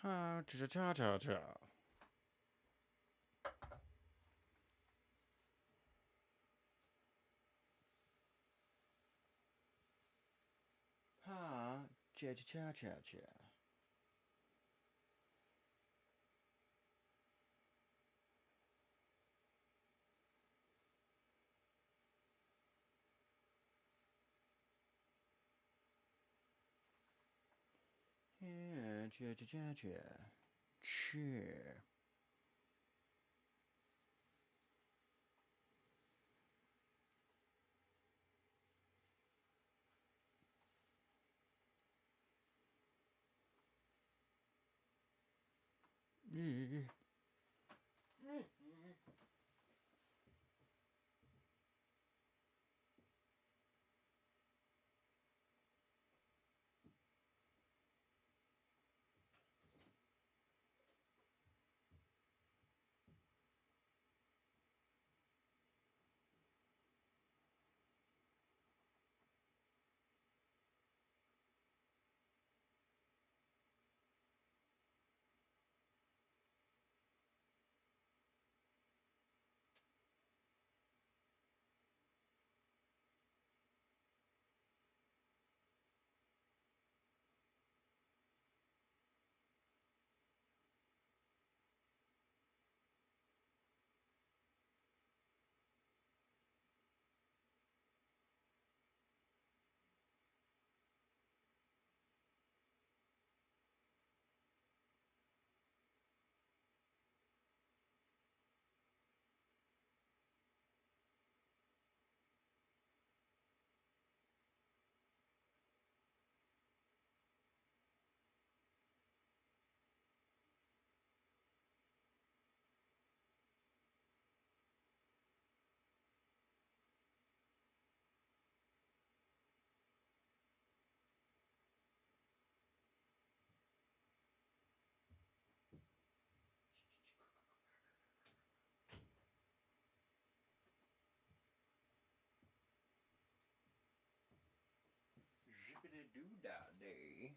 Ha cha cha cha cha. Ha cha cha cha cha. Yeah, cha cha cha cha. Chair. Zippity doo dah day.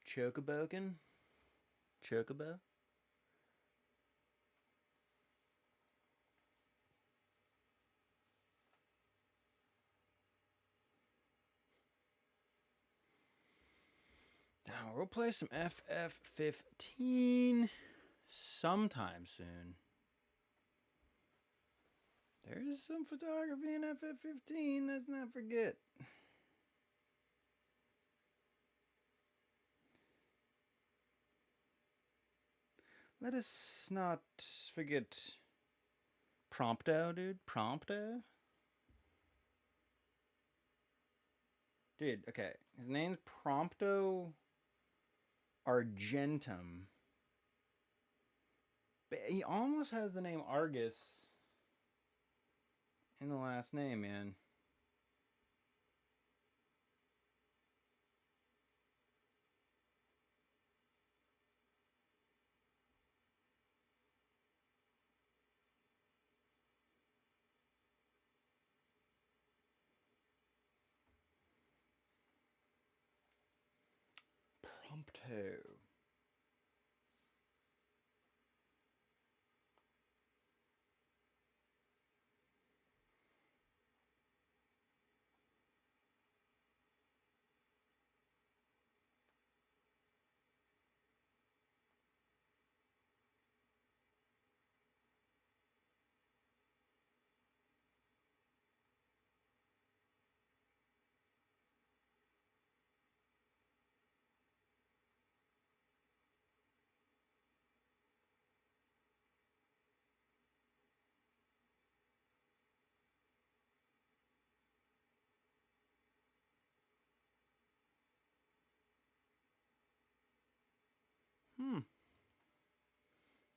Chocoboken? Chocobo? Now we'll play some FF15 sometime soon. There is some photography in FF15, let's not forget. Let us not forget Prompto, dude. Prompto? Dude, okay. His name's Prompto Argentum. But he almost has the name Argus in the last name, man. Prompto.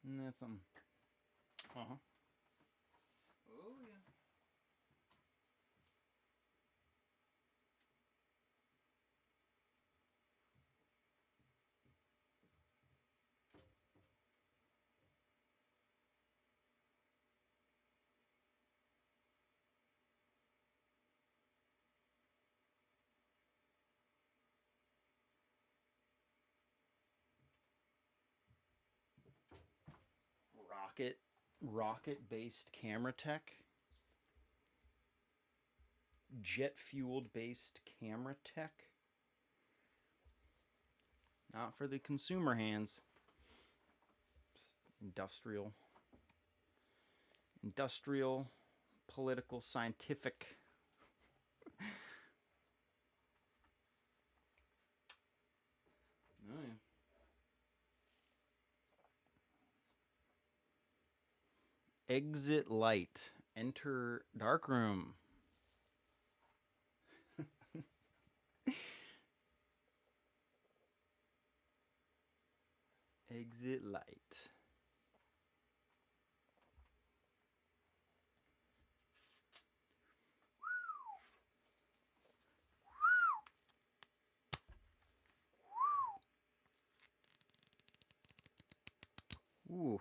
And that's something. Uh-huh. Oh, yeah. rocket-based camera tech. Jet-fueled based camera tech. Not for the consumer hands. Industrial, political, scientific. Oh, yeah. Exit light. Enter dark room. Exit light. Ooh.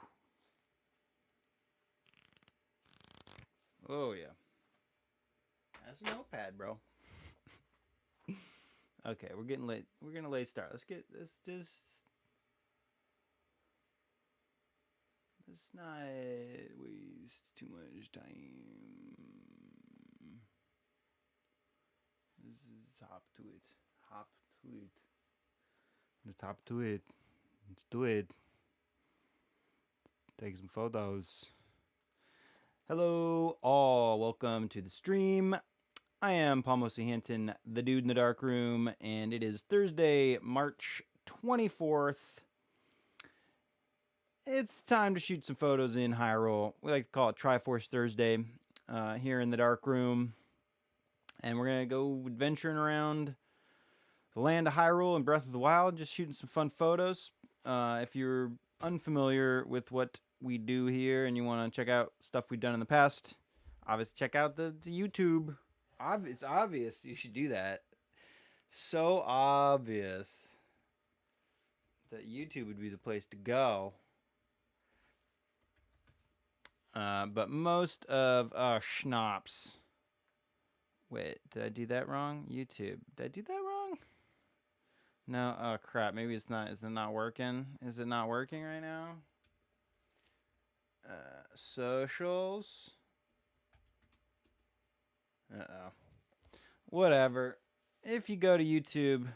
Oh yeah. That's a notepad, bro. Okay, we're getting late. We're gonna late start. Let's not waste too much time. This is hop to it. Let's hop to it. Let's do it. Take some photos. Hello, all. Welcome to the stream. I am Paul Mosey-Hanton, the dude in the dark room, and it is Thursday, March 24th. It's time to shoot some photos in Hyrule. We like to call it Triforce Thursday here in the dark room. And we're going to go adventuring around the land of Hyrule and Breath of the Wild, just shooting some fun photos. If you're unfamiliar with what we do here and you want to check out stuff we've done in the past, obviously check out the YouTube. It's obvious you should do that. So obvious that YouTube would be the place to go. But most of schnapps. Wait, did I do that wrong? YouTube. Did I do that wrong? No. Oh crap. Maybe it's not. Is it not working? Is it not working right now? Socials. Uh-oh. Whatever. If you go to YouTube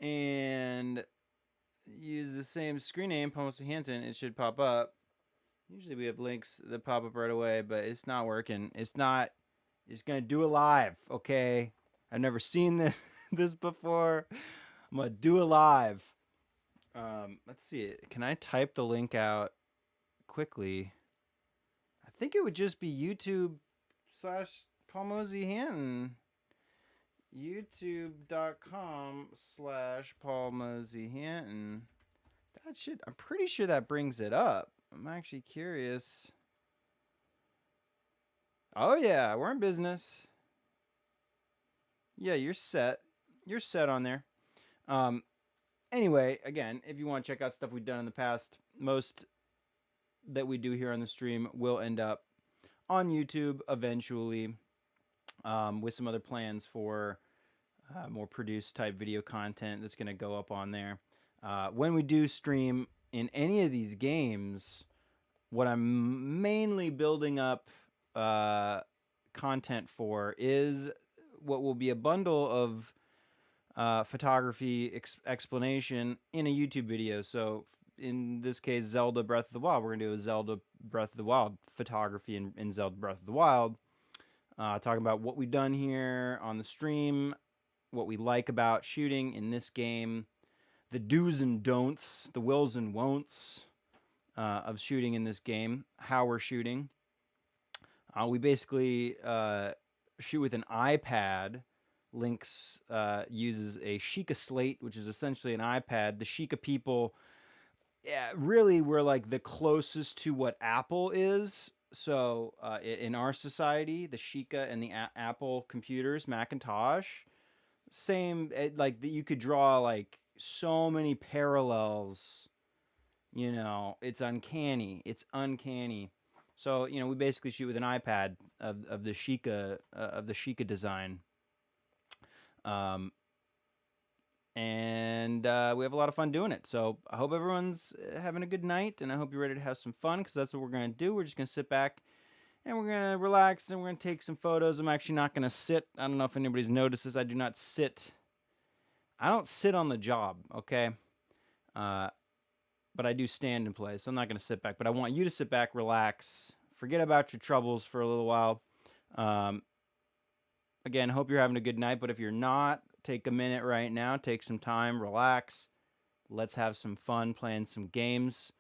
and use the same screen name, Paul Mosey-Hanton, it should pop up. Usually we have links that pop up right away, but it's not working. It's not. It's gonna do it live, okay? I've never seen this before. I'm gonna do it live. Let's see. Can I type the link out quickly? I think it would just be YouTube/Paul Mosey-Hanton. YouTube.com/Paul Mosey-Hanton. That should. I'm pretty sure that brings it up. I'm actually curious. Oh yeah, we're in business. Yeah, you're set. You're set on there. Anyway, again, if you want to check out stuff we've done in the past, most that we do here on the stream will end up on YouTube eventually, with some other plans for more produced type video content that's going to go up on there. When we do stream in any of these games, what I'm mainly building up content for is what will be a bundle of photography explanation in a YouTube video. So in this case, Zelda Breath of the Wild, we're going to do a Zelda Breath of the Wild photography in Zelda Breath of the Wild. Talking about what we've done here on the stream, what we like about shooting in this game, the do's and don'ts, the wills and won'ts of shooting in this game, how we're shooting. We basically shoot with an iPad. Lynx uses a Sheikah Slate, which is essentially an iPad. The Sheikah people, really, we're like the closest to what Apple is. So in our society, the Sheikah and the Apple computers, Macintosh, same. Like you could draw like so many parallels. You know, it's uncanny. It's uncanny. So we basically shoot with an iPad of the Sheikah design. and we have a lot of fun doing it. So I hope everyone's having a good night, and I hope you're ready to have some fun, because that's what we're going to do. We're just going to sit back and we're going to relax, and we're going to take some photos. I'm actually not going to sit. I don't know if anybody's noticed this. I do not sit. I don't sit on the job, okay? But I do stand and play, so I'm not going to sit back. But I want you to sit back, relax, forget about your troubles for a little while. Again, hope you're having a good night, but if you're not, take a minute right now, take some time, relax. Let's have some fun playing some games,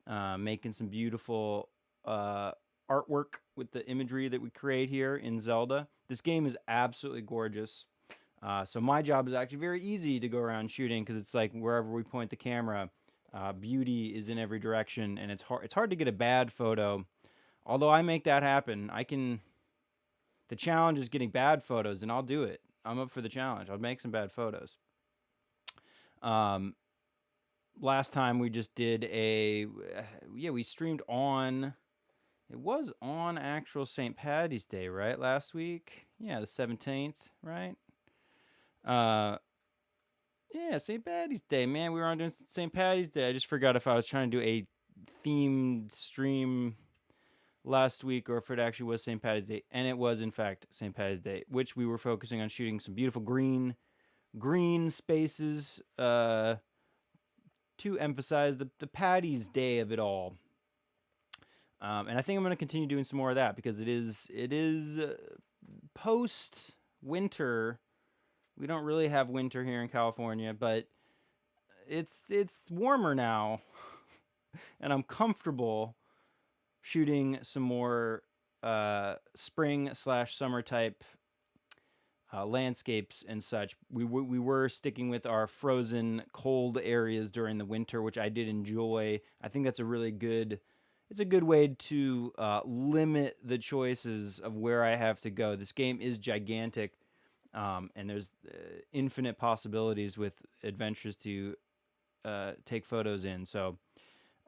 making some beautiful artwork with the imagery that we create here in Zelda. This game is absolutely gorgeous. So my job is actually very easy to go around shooting, because it's like wherever we point the camera, beauty is in every direction, and it's hard to get a bad photo. Although I make that happen. The challenge is getting bad photos, and I'll do it. I'm up for the challenge. I'll make some bad photos. Last time we just did we streamed on, it was on actual St. Paddy's Day, right? Last week? Yeah, the 17th, right? Yeah, St. Paddy's Day, man. We were on doing St. Paddy's Day. I just forgot if I was trying to do a themed stream last week or if it actually was St. Paddy's Day. And it was, in fact, St. Paddy's Day, which we were focusing on shooting some beautiful green spaces to emphasize the Paddy's Day of it all. And I think I'm going to continue doing some more of that, because it is post-winter. We don't really have winter here in California, but it's warmer now, and I'm comfortable shooting some more spring/summer type landscapes and such. We were sticking with our frozen, cold areas during the winter, which I did enjoy. I think that's a really good. It's a good way to limit the choices of where I have to go. This game is gigantic. And there's infinite possibilities with adventures to take photos in. So,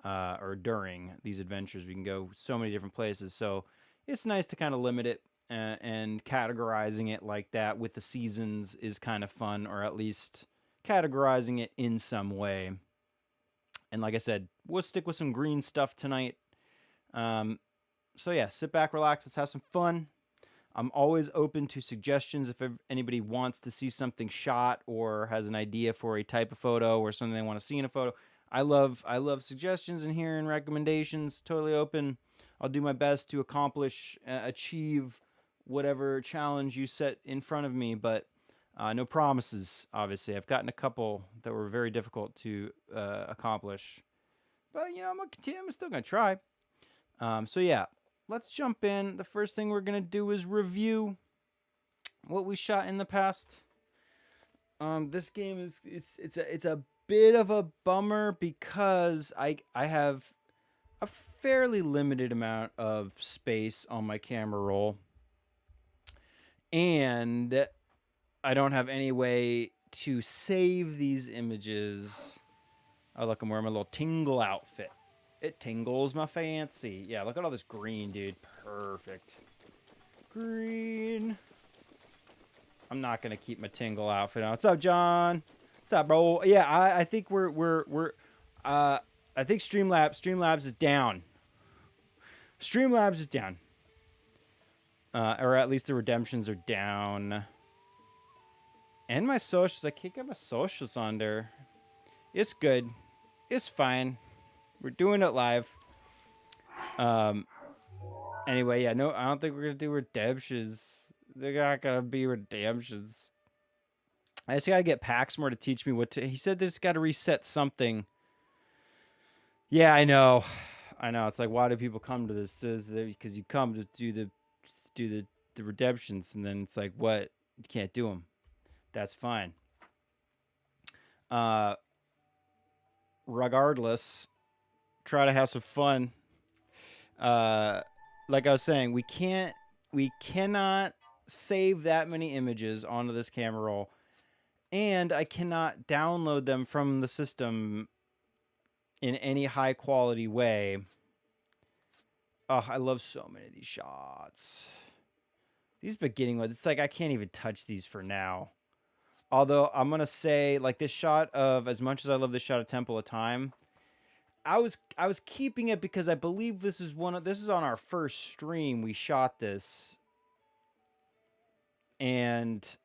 or during these adventures, we can go so many different places. So it's nice to kind of limit it, and categorizing it like that with the seasons is kind of fun, or at least categorizing it in some way. And like I said, we'll stick with some green stuff tonight. So yeah, sit back, relax, let's have some fun. I'm always open to suggestions if anybody wants to see something shot or has an idea for a type of photo or something they want to see in a photo. I love suggestions and hearing recommendations. Totally open. I'll do my best to achieve whatever challenge you set in front of me, but no promises, obviously. I've gotten a couple that were very difficult to accomplish. But, I'm going to continue. I'm still going to try. So, yeah. Let's jump in. The first thing we're going to do is review what we shot in the past. This game it's a bit of a bummer, because I have a fairly limited amount of space on my camera roll, and I don't have any way to save these images. Oh, look, I'm wearing my little tingle outfit. It tingles my fancy. Yeah, look at all this green, dude. Perfect. Green. I'm not gonna keep my tingle outfit on. What's up, John? What's up, bro? Yeah, I think I think Streamlabs is down. Streamlabs is down. Or at least the redemptions are down. And my socials, I can't get my socials on there. It's good. It's fine. We're doing it live. Anyway, yeah, no, I don't think we're gonna do redemptions. They're not gonna be redemptions. I just gotta get Paxmore to teach me what to. He said there's gotta reset something. Yeah, I know. It's like, why do people come to this? Because you come to do the redemptions, and then it's like, what? You can't do them. That's fine. Regardless, try to have some fun. Like I was saying, we cannot save that many images onto this camera roll, and I cannot download them from the system in any high quality way. Oh, I love so many of these shots. These beginning ones, it's like I can't even touch these for now. Although I'm gonna say, like, this shot of, as much as I love this shot of Temple of Time, I was keeping it because I believe this is on our first stream we shot this, and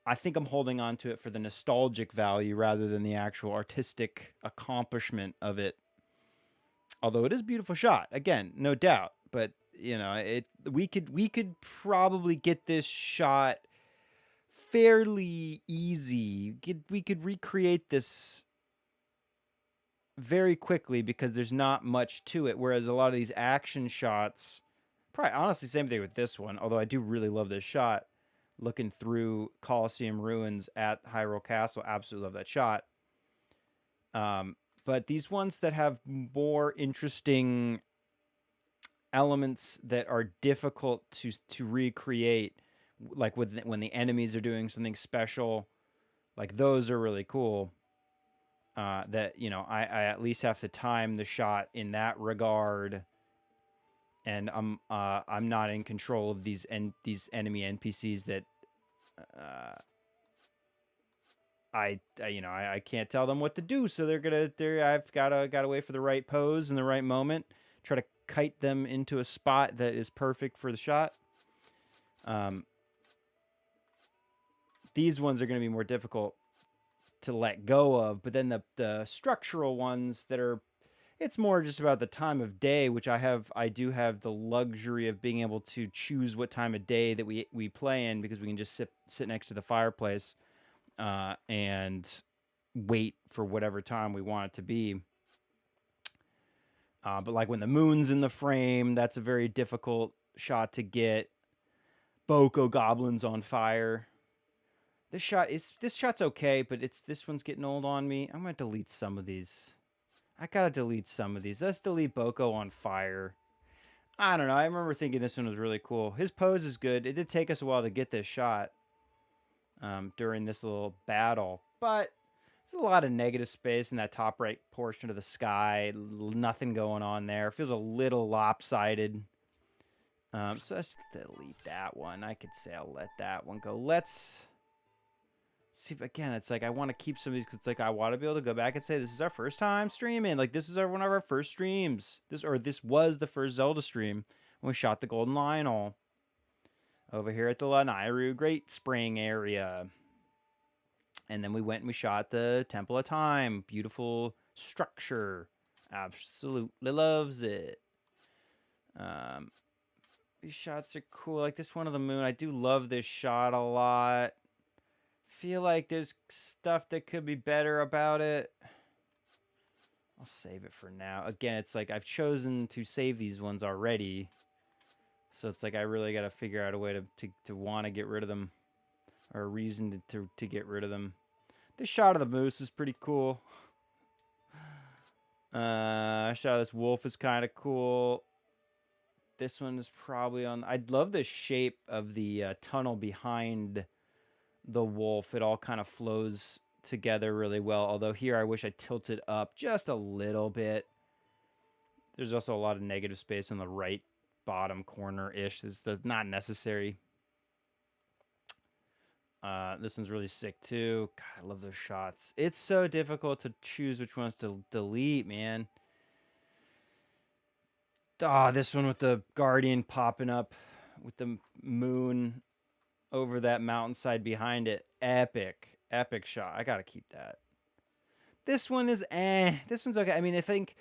I think I'm holding on to it for the nostalgic value rather than the actual artistic accomplishment of it. Although it is a beautiful shot, again, no doubt. But we could probably get this shot fairly easy. We could recreate this very quickly because there's not much to it. Whereas a lot of these action shots, probably honestly same thing with this one. Although I do really love this shot, looking through Colosseum ruins at Hyrule Castle, absolutely love that shot. But these ones that have more interesting elements that are difficult to recreate, like when the enemies are doing something special, like those are really cool. That I at least have to time the shot in that regard, and I'm not in control of these enemy NPCs that I can't tell them what to do, so I've gotta wait for the right pose and the right moment, try to kite them into a spot that is perfect for the shot. These ones are going to be more difficult to let go of, but then the structural ones that are, it's more just about the time of day, which I do have the luxury of being able to choose what time of day that we play in, because we can just sit next to the fireplace and wait for whatever time we want it to be. But like when the moon's in the frame, that's a very difficult shot to get. Boko goblins on fire. This shot's okay, but this one's getting old on me. I'm gonna delete some of these. I gotta delete some of these. Let's delete Boko on fire. I don't know. I remember thinking this one was really cool. His pose is good. It did take us a while to get this shot during this little battle, but there's a lot of negative space in that top right portion of the sky. Nothing going on there. It feels a little lopsided. So let's delete that one. I could say I'll let that one go. Let's see, again, it's like I want to keep some of these because it's like I want to be able to go back and say this is our first time streaming. Like this is one of our first streams. This was the first Zelda stream when we shot the Golden Lionel over here at the Lanairu Great Spring area. And then we went and we shot the Temple of Time. Beautiful structure. Absolutely loves it. These shots are cool. Like this one of the moon. I do love this shot a lot. Feel like there's stuff that could be better about it. I'll save it for now. Again, it's like I've chosen to save these ones already. So it's like I really got to figure out a way to want to get rid of them. Or a reason to get rid of them. This shot of the moose is pretty cool. Shot of this wolf is kind of cool. This one is probably on... I'd love the shape of the tunnel behind the wolf. It all kind of flows together really well. Although here I wish I tilted up just a little bit. There's also a lot of negative space on the right bottom corner-ish. That's not necessary. This one's really sick too. God, I love those shots. It's so difficult to choose which ones to delete, man. This one with the Guardian popping up with the moon over that mountainside behind it. Epic shot. I gotta keep that. This one is This one's okay. I mean, I think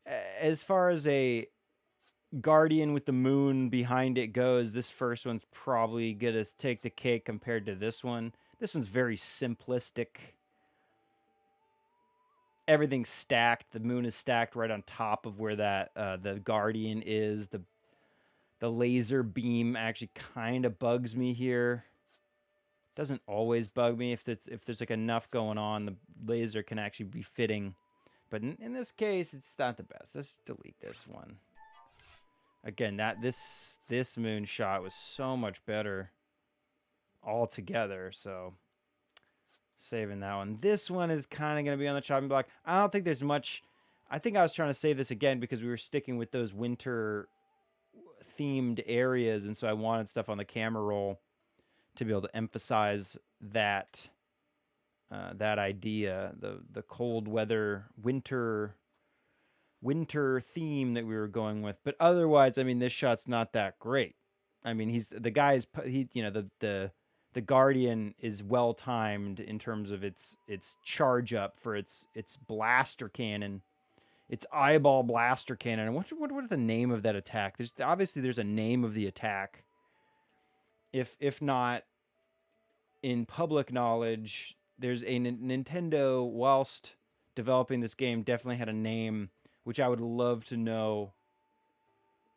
as far as a Guardian with the moon behind it goes, this first one's probably gonna take the cake compared to this one. This one's very simplistic. Everything's stacked. The moon is stacked right on top of where that the Guardian is. The laser beam actually kind of bugs me here. Doesn't always bug me if there's like enough going on. The laser can actually be fitting, but in this case, it's not the best. Let's delete this one. Again, this moon shot was so much better altogether. So saving that one. This one is kind of going to be on the chopping block. I don't think there's much. I think I was trying to save this again because we were sticking with those winter themed areas, and so I wanted stuff on the camera roll to be able to emphasize that that idea, the cold weather winter theme that we were going with. But otherwise, I mean, this shot's not that great. I mean, he's the guy's he you know the Guardian is well timed in terms of its charge up for its blaster cannon, its eyeball blaster cannon. And what is the name of that attack? There's obviously a name of the attack. If not in public knowledge, there's a Nintendo, whilst developing this game, definitely had a name, which I would love to know.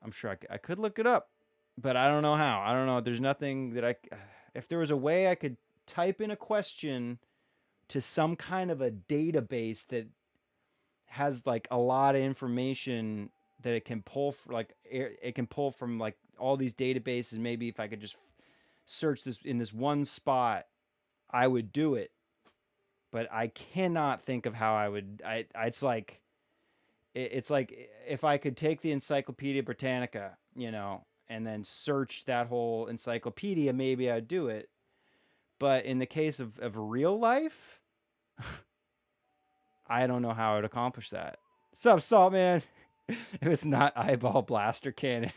I'm sure I could look it up, but I don't know how. I don't know. There's nothing that if there was a way I could type in a question to some kind of a database that has like a lot of information that it can pull it can pull from like all these databases. Maybe if I could just search this in this one spot, I would do it. But I cannot think of how I would. It's like if I could take the Encyclopedia Britannica, and then search that whole encyclopedia, maybe I'd do it. But in the case of real life, I don't know how I would accomplish that. Sup, Salt Man? If it's not eyeball blaster cannon.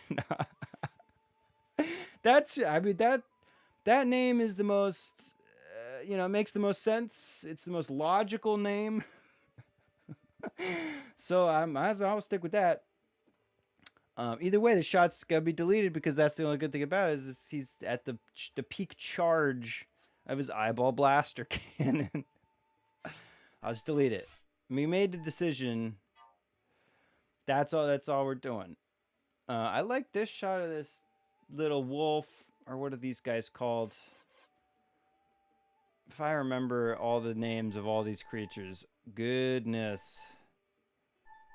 That name is the most, makes the most sense. It's the most logical name. So I might as well stick with that. Either way, the shot's gotta be deleted because that's the only good thing about it is he's at the peak charge of his eyeball blaster cannon. I'll just delete it. We made the decision. That's all we're doing. I like this shot of this little wolf, or what are these guys called? If I remember all the names of all these creatures, goodness.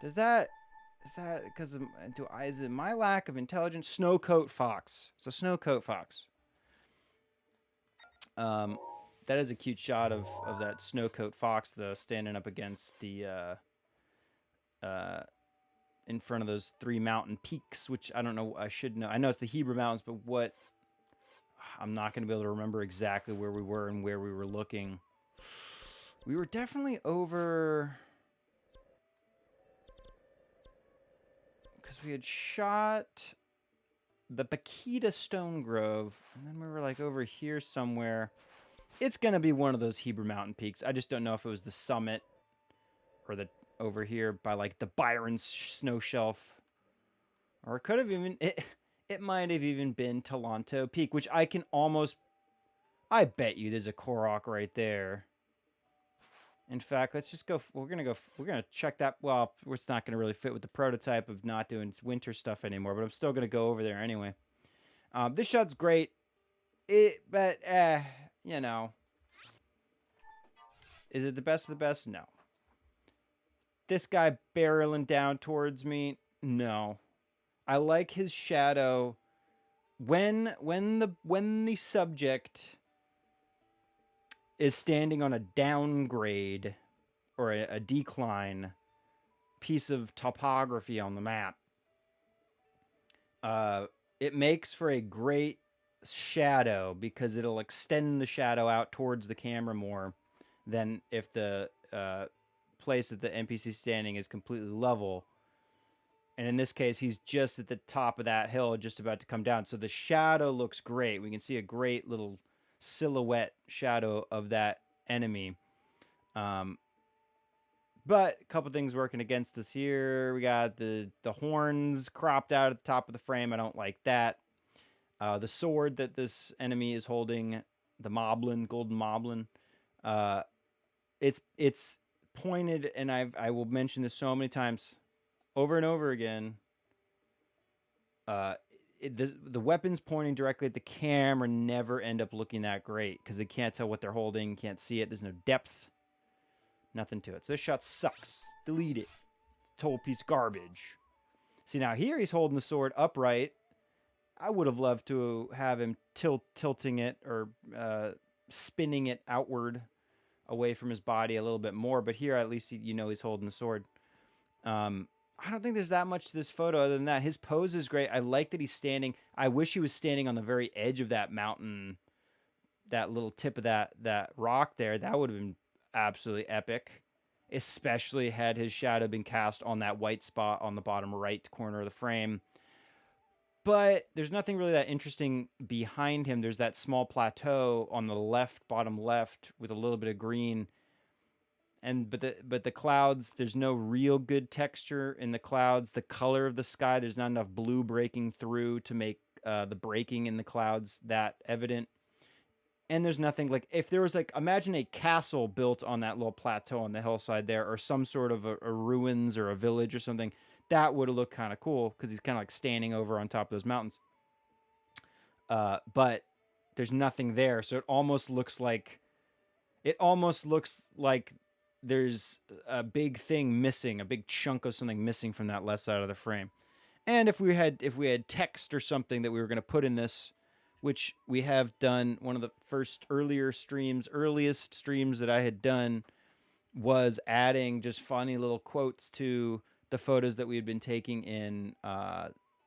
Is that because is it my lack of intelligence? Snowcoat fox. It's a snowcoat fox. That is a cute shot of that snowcoat fox though, standing up against the in front of those 3 mountain peaks, which I don't know. I should know. I know it's the Hebrew Mountains, but what? I'm not going to be able to remember exactly where we were and where we were looking. We were definitely over. Because we had shot the Paquita Stone Grove, and then we were like over here somewhere. It's going to be one of those Hebrew Mountain peaks. I just don't know if it was the summit or the over here by like the Byron snow shelf. Or it could have even... It might have even been Talanto Peak, which I can almost... I bet you there's a Korok right there. In fact, let's just go. We're gonna check that. Well, it's not gonna really fit with the prototype of not doing winter stuff anymore. But I'm still gonna go over there anyway. This shot's great. But is it the best of the best? No. This guy barreling down towards me. No. I like his shadow. When the subject is standing on a downgrade or a decline piece of topography on the map, it makes for a great shadow because it'll extend the shadow out towards the camera more than if the place that the NPC is standing is completely level. And in this case, he's just at the top of that hill, just about to come down. So the shadow looks great. We can see a great little silhouette shadow of that enemy. But a couple things working against us here. We got the horns cropped out at the top of the frame. I don't like that. The sword that this enemy is holding, the Moblin, golden Moblin, it's pointed, and I will mention this so many times, over and over again. The weapons pointing directly at the camera never end up looking that great because they can't tell what they're holding, can't see it. There's no depth, nothing to it. So this shot sucks. Delete it. Total piece of garbage. See, now here he's holding the sword upright. I would have loved to have him tilting it or spinning it outward away from his body a little bit more. But here, at least, he's holding the sword. I don't think there's that much to this photo other than that. His pose is great. I like that he's standing. I wish he was standing on the very edge of that mountain that little tip of that rock there, that would have been absolutely epic. Especially had his shadow been cast on that white spot on the bottom right corner of the frame. But there's nothing really that interesting behind him. There's that small plateau on the left, bottom left, with a little bit of green. And but the clouds, there's no real good texture in the clouds. The color of the sky, there's not enough blue breaking through to make the breaking in the clouds that evident. And there's nothing like, if there was like, imagine a castle built on that little plateau on the hillside there, or some sort of a ruins or a village or something, that would have looked kind of cool because he's kind of like standing over on top of those mountains. But there's nothing there, so it almost looks like there's a big thing missing, a big chunk of something missing from that left side of the frame. And if we had text or something that we were going to put in this, which we have done, one of the earliest streams that I had done was adding just funny little quotes to the photos that we had been taking in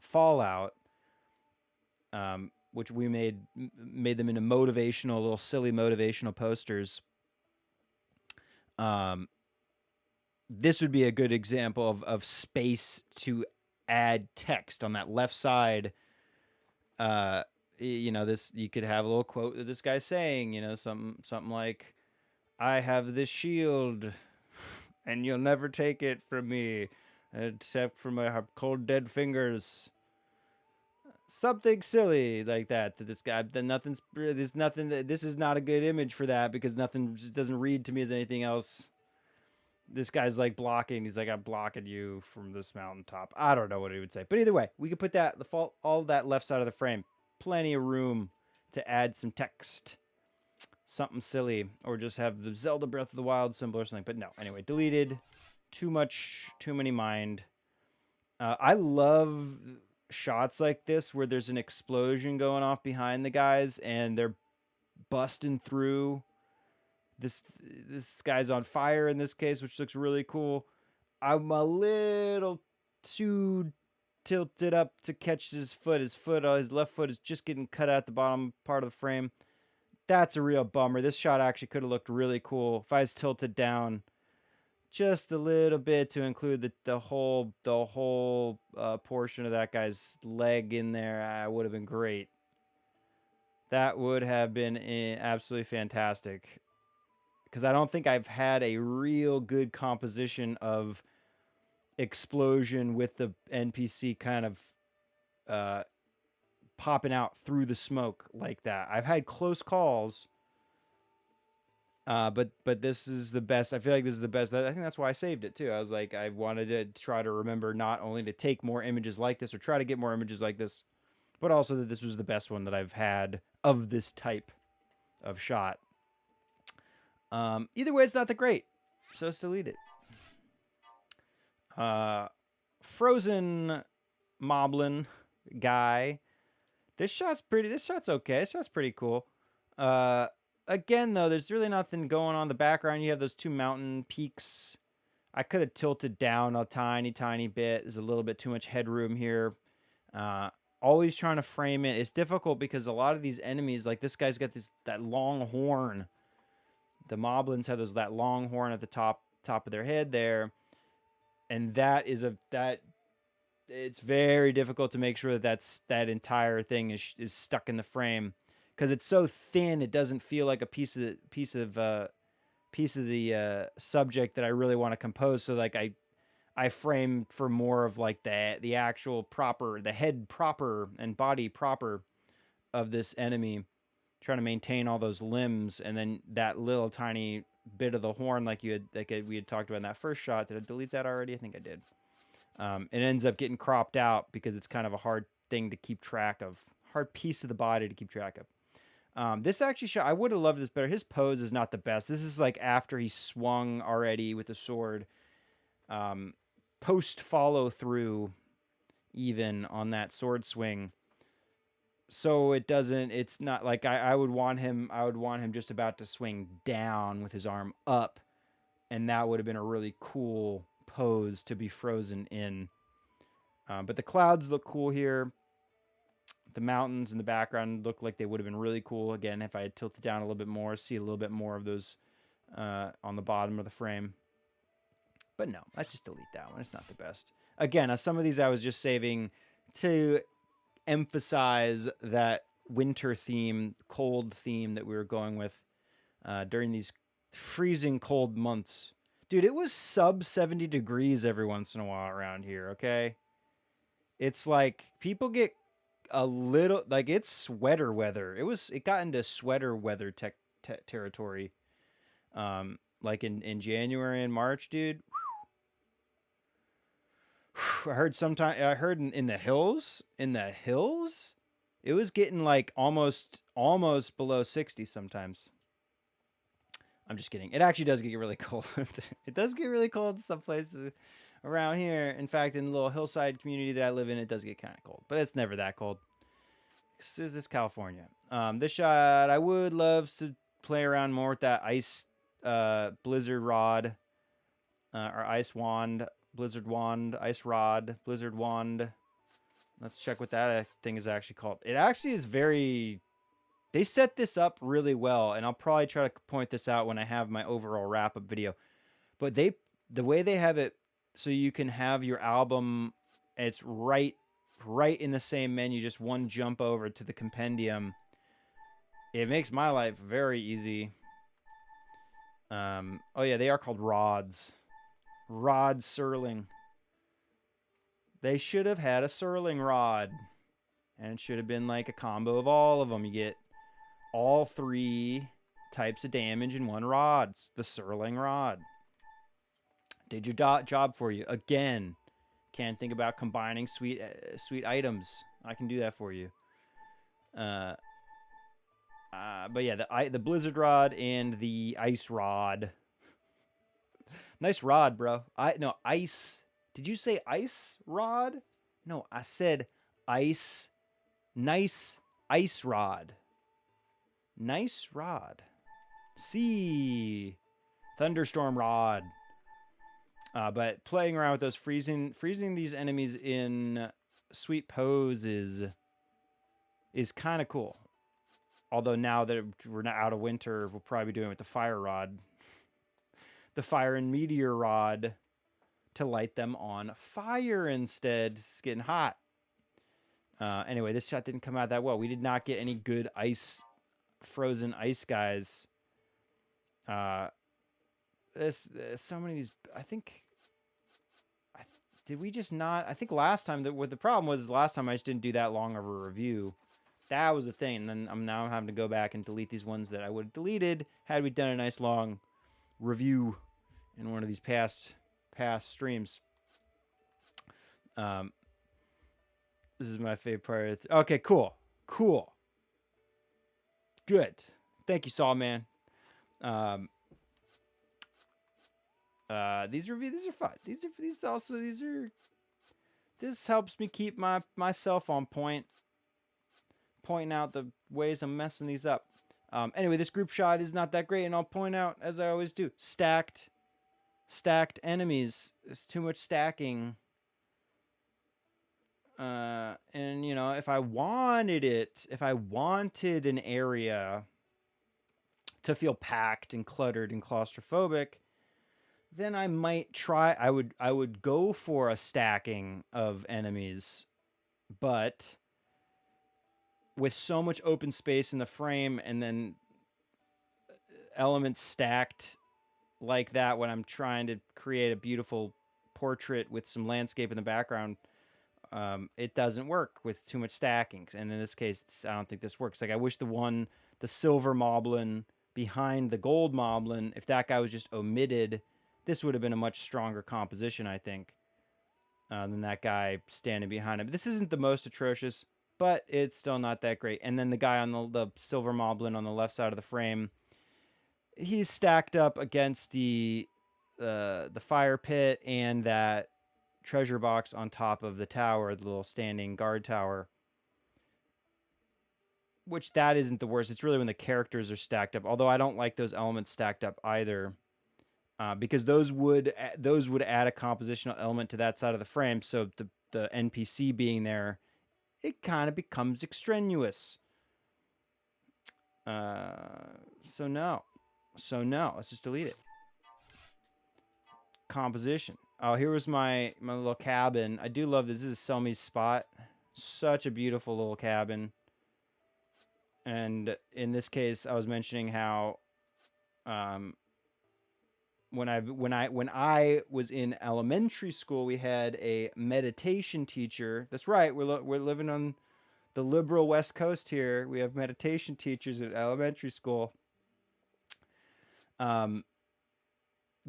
Fallout, which we made them into motivational, little silly motivational posters. This would be a good example of space to add text on that left side. This, you could have a little quote that this guy's saying, something like, "I have this shield, and you'll never take it from me, except for my cold dead fingers." Something silly like that to this guy. Then this is not a good image for that, because nothing doesn't read to me as anything else. This guy's like blocking. He's like, "I'm blocking you from this mountaintop." I don't know what he would say, but either way, we could put that all that left side of the frame. Plenty of room to add some text, something silly, or just have the Zelda Breath of the Wild symbol or something. But no, anyway, deleted. Too many mind. I love shots like this where there's an explosion going off behind the guys and they're busting through. This guy's on fire in this case, which looks really cool. I'm a little too tilted up to catch his foot. His left foot is just getting cut out the bottom part of the frame. That's a real bummer. This shot actually could have looked really cool if I was tilted down just a little bit to include the whole portion of that guy's leg in there. Would have been great. That would have been absolutely fantastic, because I don't think I've had a real good composition of explosion with the NPC kind of popping out through the smoke like that. I've had close calls, but this is the best. I feel like this is the best. I think that's why I saved it too. I was like, I wanted to try to remember not only to take more images like this or try to get more images like this, but also that this was the best one that I've had of this type of shot. Either way, it's not that great, so let's delete it. Frozen Moblin guy. This shot's okay. This shot's pretty cool. Again, though, there's really nothing going on in the background. You have those two mountain peaks. I could have tilted down a tiny bit. There's a little bit too much headroom here. Always trying to frame it. It's difficult because a lot of these enemies, like this guy's got that long horn. The Moblins have that long horn at the top of their head there. And it's very difficult to make sure that entire thing is stuck in the frame, because it's so thin. It doesn't feel like a piece of the subject that I really want to compose. So like I frame for more of like the actual proper, the head proper and body proper of this enemy, trying to maintain all those limbs, and then that little tiny bit of the horn we had talked about in that first shot. Did I delete that already? I think I did. It ends up getting cropped out because it's kind of a hard thing to keep track of, hard piece of the body to keep track of. This actually shot, I would have loved this better. His pose is not the best. This is like after he swung already with the sword. Post follow through even on that sword swing. So it's not like I would want him just about to swing down with his arm up, and that would have been a really cool pose to be frozen in. But the clouds look cool here. The mountains in the background look like they would have been really cool. Again, if I had tilted down a little bit more, see a little bit more of those on the bottom of the frame. But no, let's just delete that one. It's not the best. Again, some of these I was just saving to emphasize that winter theme, cold theme that we were going with during these freezing cold months. Dude, it was sub 70 degrees every once in a while around here, okay? It's like people get a little, like, it's sweater weather. It got into sweater weather territory. Like in January and March, dude. I heard in the hills, it was getting like almost below 60 sometimes. I'm just kidding. It actually does get really cold. It does get really cold in some places around here. In fact, in the little hillside community that I live in, it does get kind of cold, but it's never that cold. This is California. This shot, I would love to play around more with that ice blizzard rod or ice wand, blizzard wand, ice rod, blizzard wand. Let's check what that thing is actually called. It actually is very... They set this up really well, and I'll probably try to point this out when I have my overall wrap-up video. But the way they have it, so you can have your album, it's right in the same menu, just one jump over to the compendium. It makes my life very easy. Oh yeah, they are called rods. Rod Serling. They should have had a Serling rod. And it should have been like a combo of all of them. You get all 3 types of damage in one rod. It's the Serling rod. Did your job for you. Again, can't think about combining sweet items. I can do that for you. But yeah, the blizzard rod and the ice rod. Nice rod, bro. Ice. Did you say ice rod? No, I said ice. Nice ice rod. Nice rod. See. Thunderstorm rod. But playing around with those freezing these enemies in sweet poses is kind of cool. Although now that we're not out of winter, we'll probably be doing it with the fire rod. The fire and meteor rod to light them on fire instead. It's getting hot. Anyway, this shot didn't come out that well. We did not get any good frozen ice guys. So many of these, did we just not? I think last time what the problem was last time I just didn't do that long of a review. That was the thing. And then I'm now having to go back and delete these ones that I would have deleted had we done a nice long review in one of these past streams. This is my favorite part. Okay, cool. Good. Thank you, Saw Man. These are fun. This helps me keep myself on point, pointing out the ways I'm messing these up. Anyway, this group shot is not that great, and I'll point out, as I always do, stacked enemies. There's too much stacking. And you know, if I wanted an area to feel packed and cluttered and claustrophobic, then I might try. I would go for a stacking of enemies, but with so much open space in the frame and then elements stacked like that when I'm trying to create a beautiful portrait with some landscape in the background, it doesn't work with too much stacking. And in this case, I don't think this works. Like, I wish the silver moblin behind the gold moblin, if that guy was just omitted, this would have been a much stronger composition, I think, than that guy standing behind him. This isn't the most atrocious, but it's still not that great. And then the guy on the silver moblin on the left side of the frame, he's stacked up against the fire pit and that treasure box on top of the tower, the little standing guard tower. Which that isn't the worst. It's really when the characters are stacked up. Although I don't like those elements stacked up either, because those would add a compositional element to that side of the frame. So the NPC being there it kind of becomes extraneous. So no. Let's just delete it. Composition. Oh, here was my little cabin. I do love this. This is Selmy's spot. Such a beautiful little cabin. And in this case, I was mentioning how when I was in elementary school, we had a meditation teacher. That's right. We're living on the liberal West Coast here. We have meditation teachers at elementary school.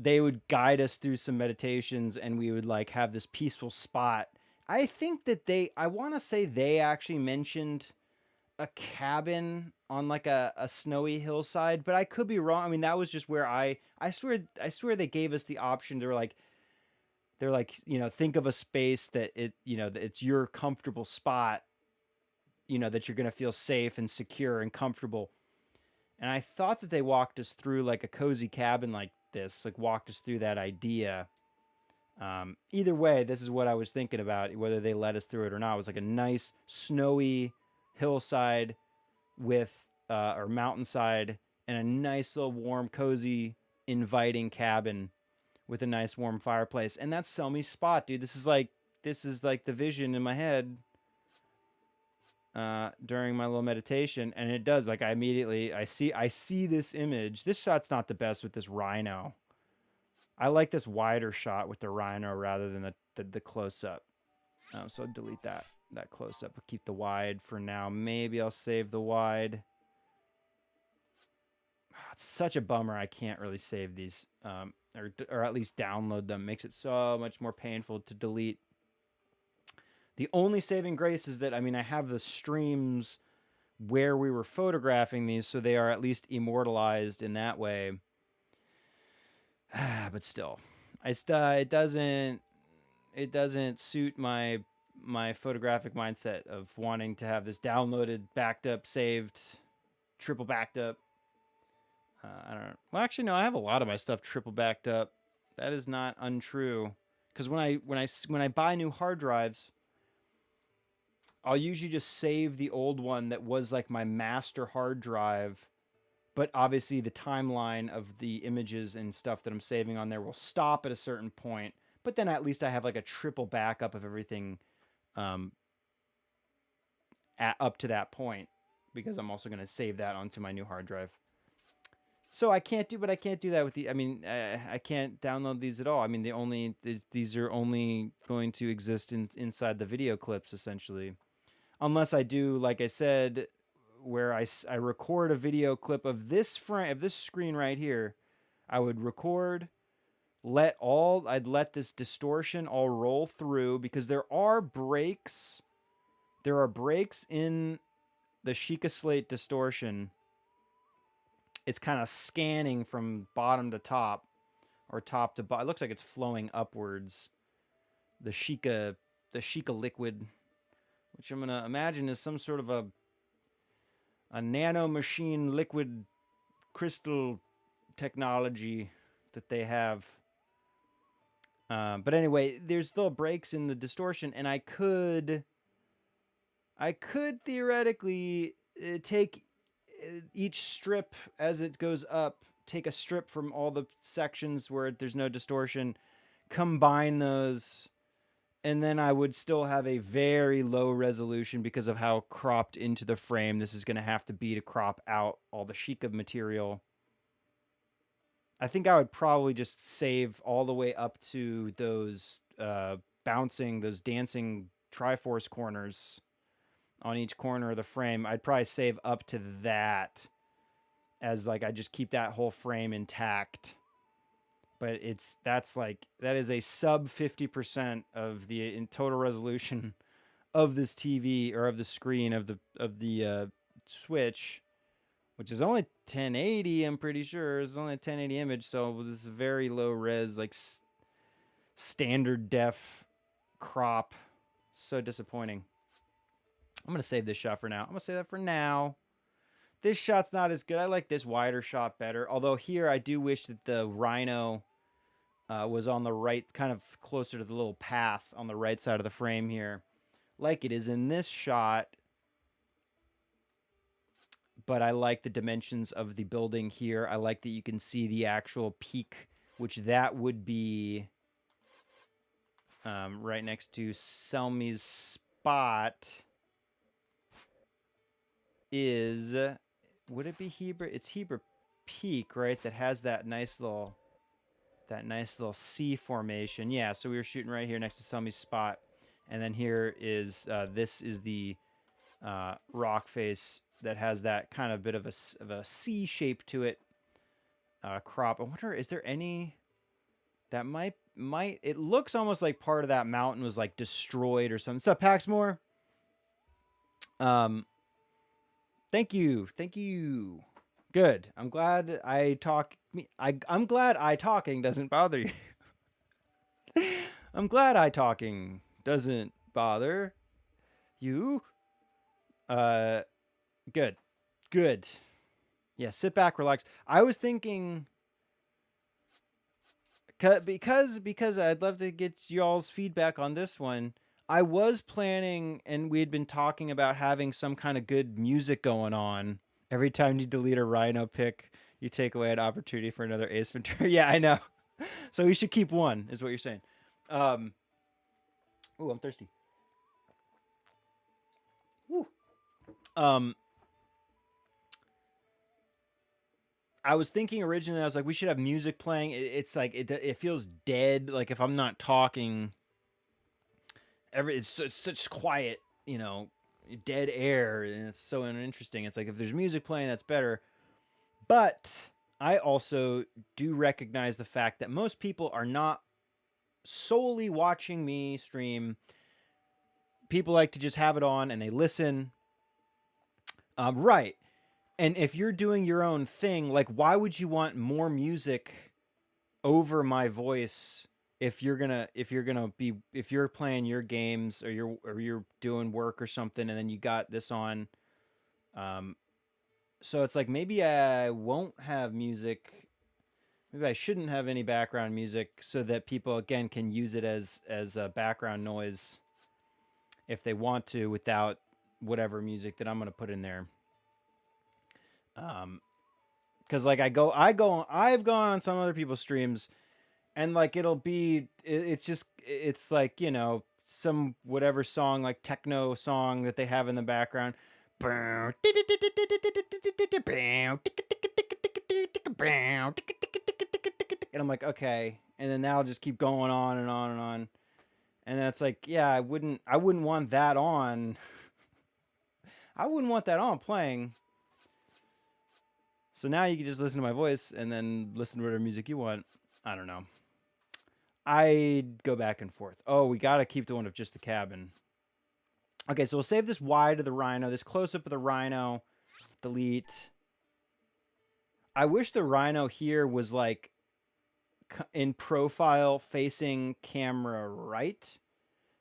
They would guide us through some meditations, and we would like have this peaceful spot. I think that I want to say they actually mentioned a cabin on like a snowy hillside, but I could be wrong. I mean, that was just where I swear they gave us the option. They're like, think of a space that that it's your comfortable spot, that you're going to feel safe and secure and comfortable. And I thought that they walked us through like a cozy cabin like this, like walked us through that idea. Either way, this is what I was thinking about, whether they led us through it or not. It was like a nice snowy hillside with or mountainside, and a nice little warm, cozy, inviting cabin with a nice warm fireplace. And that's Selmy's spot, dude. This is like the vision in my head during my little meditation, and it does, like, I see this image. This shot's not the best with this rhino. I like this wider shot with the rhino rather than the close-up. So I'll delete that close-up. We'll keep the wide for now. Maybe I'll save the wide. It's such a bummer I can't really save these, or at least download them. Makes it so much more painful to delete. The only saving grace is that, I mean, I have the streams where we were photographing these, so they are at least immortalized in that way. But still, it doesn't suit my photographic mindset of wanting to have this downloaded, backed up, saved, triple backed up. I don't know. Well, actually, no, I have a lot of my stuff triple backed up. That is not untrue. Because when I buy new hard drives, I'll usually just save the old one that was like my master hard drive. But obviously the timeline of the images and stuff that I'm saving on there will stop at a certain point. But then at least I have like a triple backup of everything up to that point, because I'm also going to save that onto my new hard drive. So I can't do that with the, I mean, I can't download these at all. I mean, these are only going to exist inside the video clips, essentially. Unless I do, like I said, where I record a video clip of this screen right here. I would record, I'd let this distortion all roll through, because there are breaks in the Sheikah Slate distortion. It's kind of scanning from bottom to top, or top to bottom. It looks like it's flowing upwards. The Sheikah liquid, which I'm gonna imagine is some sort of a nano machine liquid crystal technology that they have. But anyway, there's little breaks in the distortion, and I could theoretically take each strip as it goes up, take a strip from all the sections where there's no distortion, combine those, and then I would still have a very low resolution because of how cropped into the frame this is going to have to be to crop out all the Sheikah material. I think I would probably just save all the way up to those those dancing Triforce corners on each corner of the frame. I'd probably save up to that, as like I just keep that whole frame intact. But that is a sub 50% of the in total resolution of this TV, or of the screen of the Switch, which is only 1080. I'm pretty sure it's only a 1080 image, so this is very low res, like standard def crop. So disappointing. I'm gonna save this shot for now. I'm gonna save that for now. This shot's not as good. I like this wider shot better. Although here I do wish that the rhino was on the right, kind of closer to the little path on the right side of the frame here. like it is in this shot, but I like the dimensions of the building here. I like that you can see the actual peak, which that would be right next to Selmy's spot. Is would it be Heber? It's Heber Peak, right? That has that nice little C formation. Yeah, so we were shooting right here next to Selmy's spot, and then here is this is the rock face that has that kind of bit of a C shape to it. Crop. I wonder, is there any that might it looks almost like part of that mountain was like destroyed or something. What's up, Paxmore? Thank you. Good. I'm glad I talk. I'm glad I talking doesn't bother you. I'm glad I talking doesn't bother you. Good. Yeah, sit back, relax. I was thinking because I'd love to get y'all's feedback on this one. I was planning, and we had been talking about having some kind of good music going on. Every time you delete a Rhino pick, you take away an opportunity for another Ace Ventura. Yeah, I know. So we should keep one, is what you're saying. I'm thirsty. Woo. I was thinking originally, I was like, we should have music playing. It's like it feels dead. Like if I'm not talking, it's such quiet, dead air, and it's so uninteresting. It's like if there's music playing, that's better. But I also do recognize the fact that most people are not solely watching me stream. People like to just have it on and they listen. Right. And if you're doing your own thing, like why would you want more music over my voice if you're playing your games or you're doing work or something and then you got this on? So it's like maybe I won't have music. Maybe I shouldn't have any background music so that people again can use it as a background noise if they want to without whatever music that I'm going to put in there. Because like I've gone on some other people's streams, and like it's like some whatever song, like techno song that they have in the background, and I'm like, okay, and then that'll just keep going on and on and on, and then it's like, yeah, I wouldn't want that on. I wouldn't want that on playing. So now you can just listen to my voice and then listen to whatever music you want. I don't know. I'd go back and forth. Oh, we got to keep the one of just the cabin. Okay, so we'll save this wide of the Rhino, this close-up of the Rhino. Delete. I wish the Rhino here was like in profile facing camera right.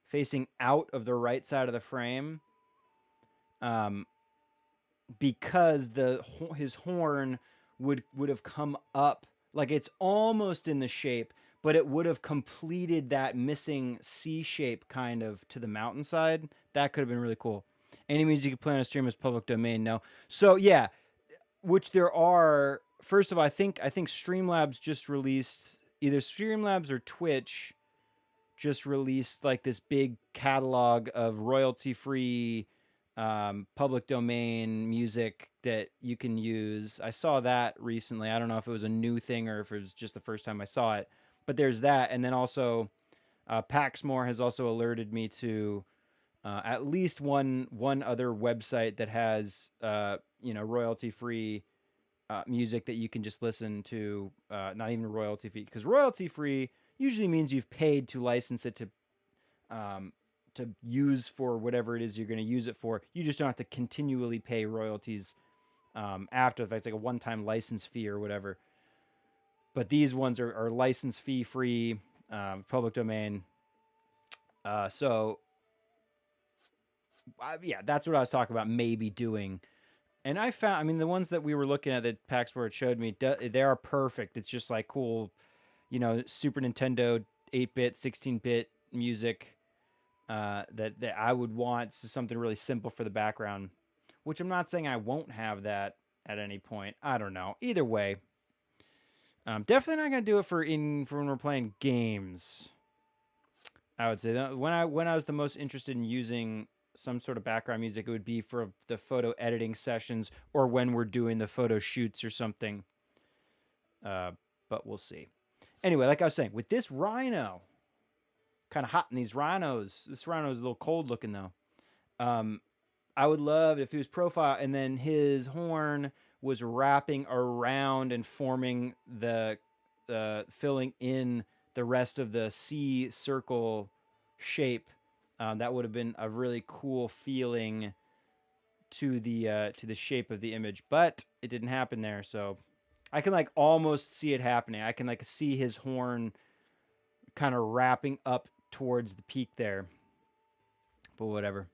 Facing out of the right side of the frame. Because his horn would have come up, like it's almost in the shape, but it would have completed that missing C shape kind of to the mountainside. That could have been really cool. Any music you play on a stream is public domain. No, so yeah, which there are. First of all, I think Streamlabs just released, either Streamlabs or Twitch just released like this big catalog of royalty free public domain music that you can use. I saw that recently. I don't know if it was a new thing or if it was just the first time I saw it, but there's that. And then also Paxmore has also alerted me to at least one other website that has royalty free music that you can just listen to, not even royalty free, because royalty free usually means you've paid to license it to use for whatever it is you're going to use it for. You just don't have to continually pay royalties after the fact. It's like a one-time license fee or whatever. But these ones are license fee free, public domain. So yeah, that's what I was talking about maybe doing. And I found, I mean, the ones that we were looking at that Paxport showed me, they are perfect. It's just like cool, Super Nintendo 8-bit, 16-bit music. that I would want something really simple for the background, which I'm not saying I won't have that at any point. I don't know. Either way, definitely not gonna do it for when we're playing games. I would say that when I was the most interested in using some sort of background music, it would be for the photo editing sessions or when we're doing the photo shoots or something. But we'll see. Anyway, like I was saying, with this rhino, kind of hot in these rhinos. This rhino is a little cold looking though. Um, I would love if he was profile and then his horn was wrapping around and forming filling in the rest of the C circle shape. That would have been a really cool feeling to the shape of the image, but it didn't happen there. So I can like almost see it happening. I can like see his horn kind of wrapping up towards the peak there. But whatever.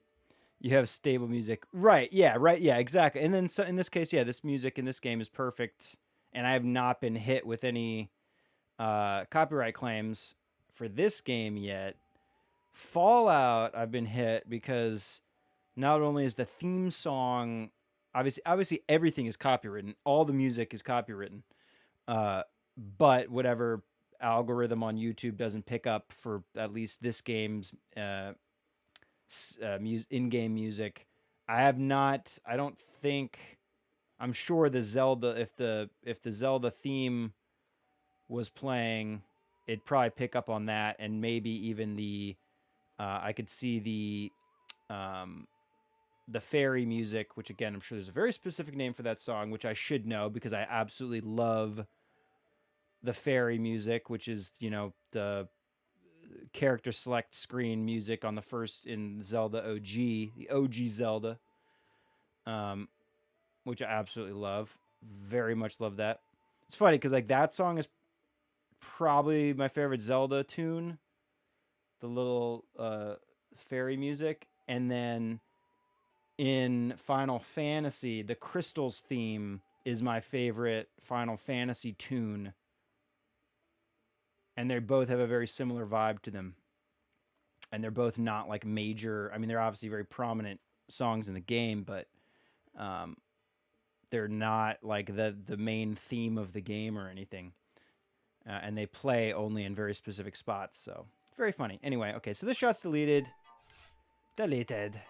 You have stable music. Right. Yeah, right. Yeah, exactly. And then so in this case, yeah, this music in this game is perfect. And I have not been hit with any copyright claims for this game yet. Fallout, I've been hit because not only is the theme song obviously everything is copywritten. All the music is copywritten. But whatever algorithm on YouTube doesn't pick up for at least this game's in-game music. I have not. I don't think. I'm sure the Zelda, if the Zelda theme was playing, it'd probably pick up on that, and maybe even the. I could see the fairy music, which again I'm sure there's a very specific name for that song, which I should know because I absolutely love the fairy music, which is the character select screen music on the first in Zelda OG, the OG Zelda, um, which I absolutely love. Very much love that. It's funny because like that song is probably my favorite Zelda tune, the little fairy music, and then in Final Fantasy, the Crystals theme is my favorite Final Fantasy tune, and they both have a very similar vibe to them. And they're both not like major. I mean, they're obviously very prominent songs in the game, but um, they're not like the main theme of the game or anything. And they play only in very specific spots. So very funny. Anyway, okay, so this shot's deleted. Deleted.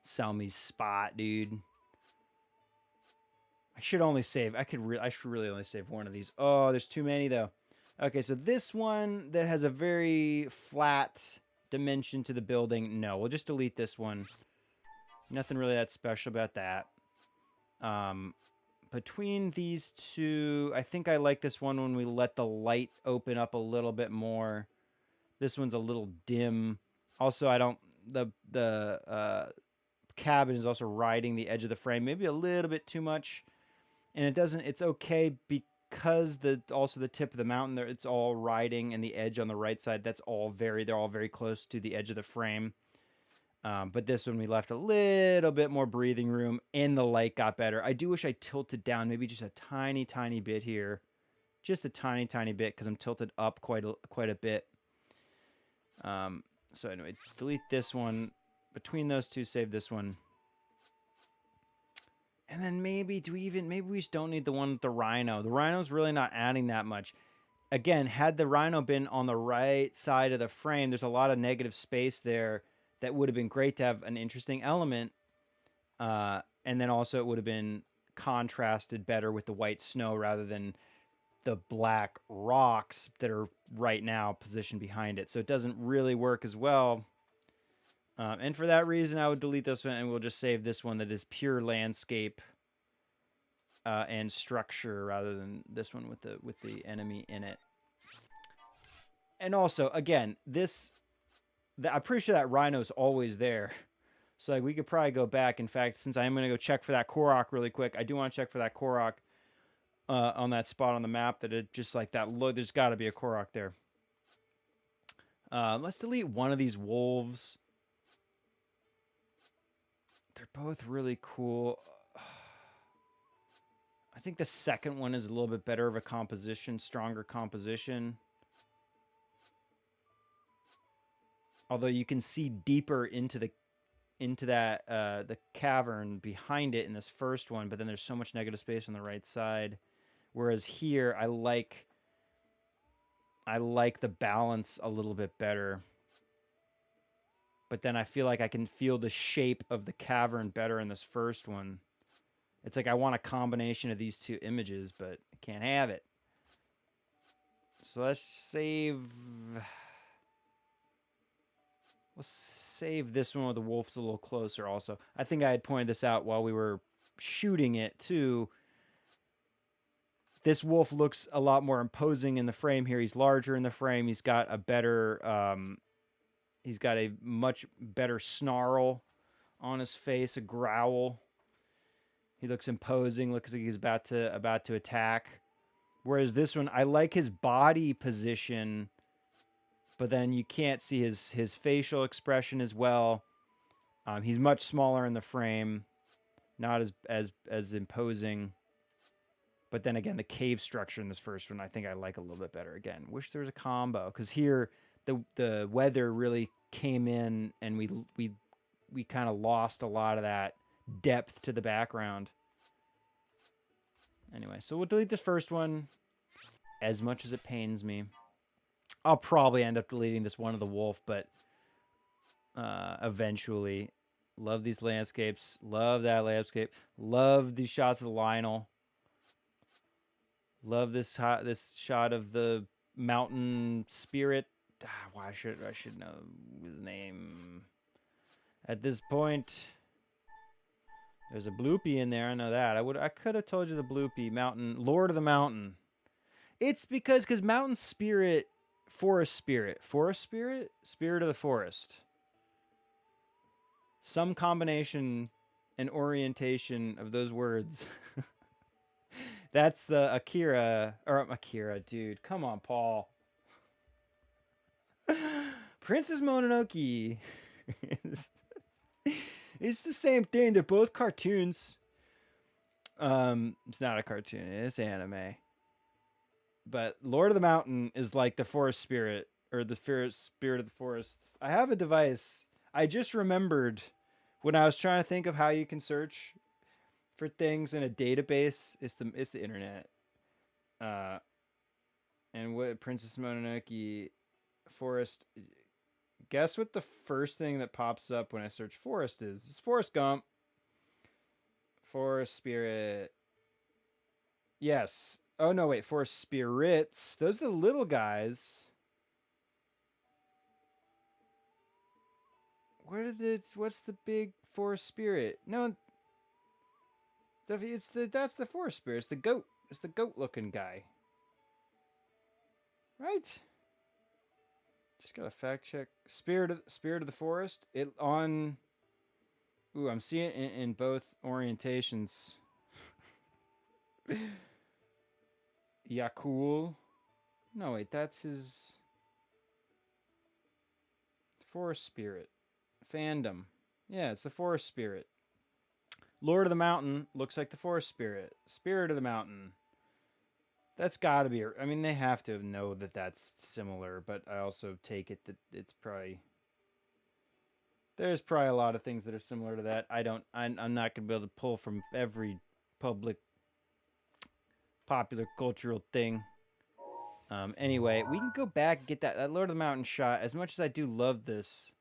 Sell me spot, dude. I should only save. I should really only save one of these. Oh, there's too many though. Okay, so this one that has a very flat dimension to the building. No, we'll just delete this one. Nothing really that special about that. Between these two, I think I like this one when we let the light open up a little bit more. This one's a little dim. Also, I don't the cabin is also riding the edge of the frame, maybe a little bit too much, and it doesn't. It's okay because the tip of the mountain there, it's all riding, and the edge on the right side, they're all very close to the edge of the frame. But this one we left a little bit more breathing room, and the light got better. I do wish I tilted down maybe just a tiny bit here, just a tiny bit because I'm tilted up quite a bit. So anyway, delete this one. Between those two, save this one. And then maybe we just don't need the one with the rhino. The rhino's really not adding that much. Again, had the rhino been on the right side of the frame, there's a lot of negative space there that would have been great to have an interesting element. And then also it would have been contrasted better with the white snow rather than the black rocks that are right now positioned behind it. So it doesn't really work as well. And for that reason, I would delete this one, and we'll just save this one that is pure landscape and structure rather than this one with the enemy in it. And also, again, I'm pretty sure that rhino's always there. So like we could probably go back. In fact, since I am going to go check for that Korok really quick, I do want to check for that Korok on that spot on the map that it just like that. Look, there's got to be a Korok there. Let's delete one of these wolves. They're both really cool. I think the second one is a little bit better of a composition, stronger composition. Although you can see deeper into that the cavern behind it in this first one, but then there's so much negative space on the right side. Whereas here, I like the balance a little bit better. But then I feel like I can feel the shape of the cavern better in this first one. It's like I want a combination of these two images, but I can't have it. So let's save. We'll save this one with the wolves a little closer also. I think I had pointed this out while we were shooting it too. This wolf looks a lot more imposing in the frame here. He's larger in the frame. He's got a much better snarl on his face, a growl. He looks imposing, looks like he's about to attack. Whereas this one, I like his body position, but then you can't see his facial expression as well. He's much smaller in the frame, not as imposing. But then again, the cave structure in this first one, I think I like a little bit better. Again, wish there was a combo, because here the weather really came in, and we kind of lost a lot of that depth to the background. Anyway, so we'll delete this first one, as much as it pains me. I'll probably end up deleting this one of the wolf, but eventually. Love these landscapes. Love that landscape. Love these shots of the Lionel. Love this shot of the mountain spirit. Why should I should know his name? At this point, there's a bloopy in there. I know that. I could have told you the bloopy mountain, Lord of the Mountain. It's because mountain spirit, forest spirit, spirit of the forest. Some combination and orientation of those words. That's the Akira, dude. Come on, Paul. Princess Mononoke. It's the same thing. They're both cartoons. It's not a cartoon. It's anime. But Lord of the Mountain is like the forest spirit, or the spirit of the forests. I have a device. I just remembered when I was trying to think of how you can search for things in a database. It's the internet. And what Princess Mononoke forest. Guess what the first thing that pops up when I search forest is? It's Forrest Gump. Forest spirit. Yes. Oh no, wait. Forest spirits. Those are the little guys. What's the big forest spirit? No. That's the forest spirit. It's the goat. It's the goat looking guy. Right? Just gotta fact check. Spirit of the forest. It on. Ooh, I'm seeing it in both orientations. Yakul. No, wait, that's his forest spirit fandom. Yeah, it's the forest spirit. Lord of the Mountain looks like the forest spirit. Spirit of the Mountain. That's got to be. I mean, they have to know that that's similar, but I also take it that it's probably. There's probably a lot of things that are similar to that. I'm not gonna be able to pull from every popular cultural thing. Anyway, we can go back and get that Lord of the Mountain shot. As much as I do love this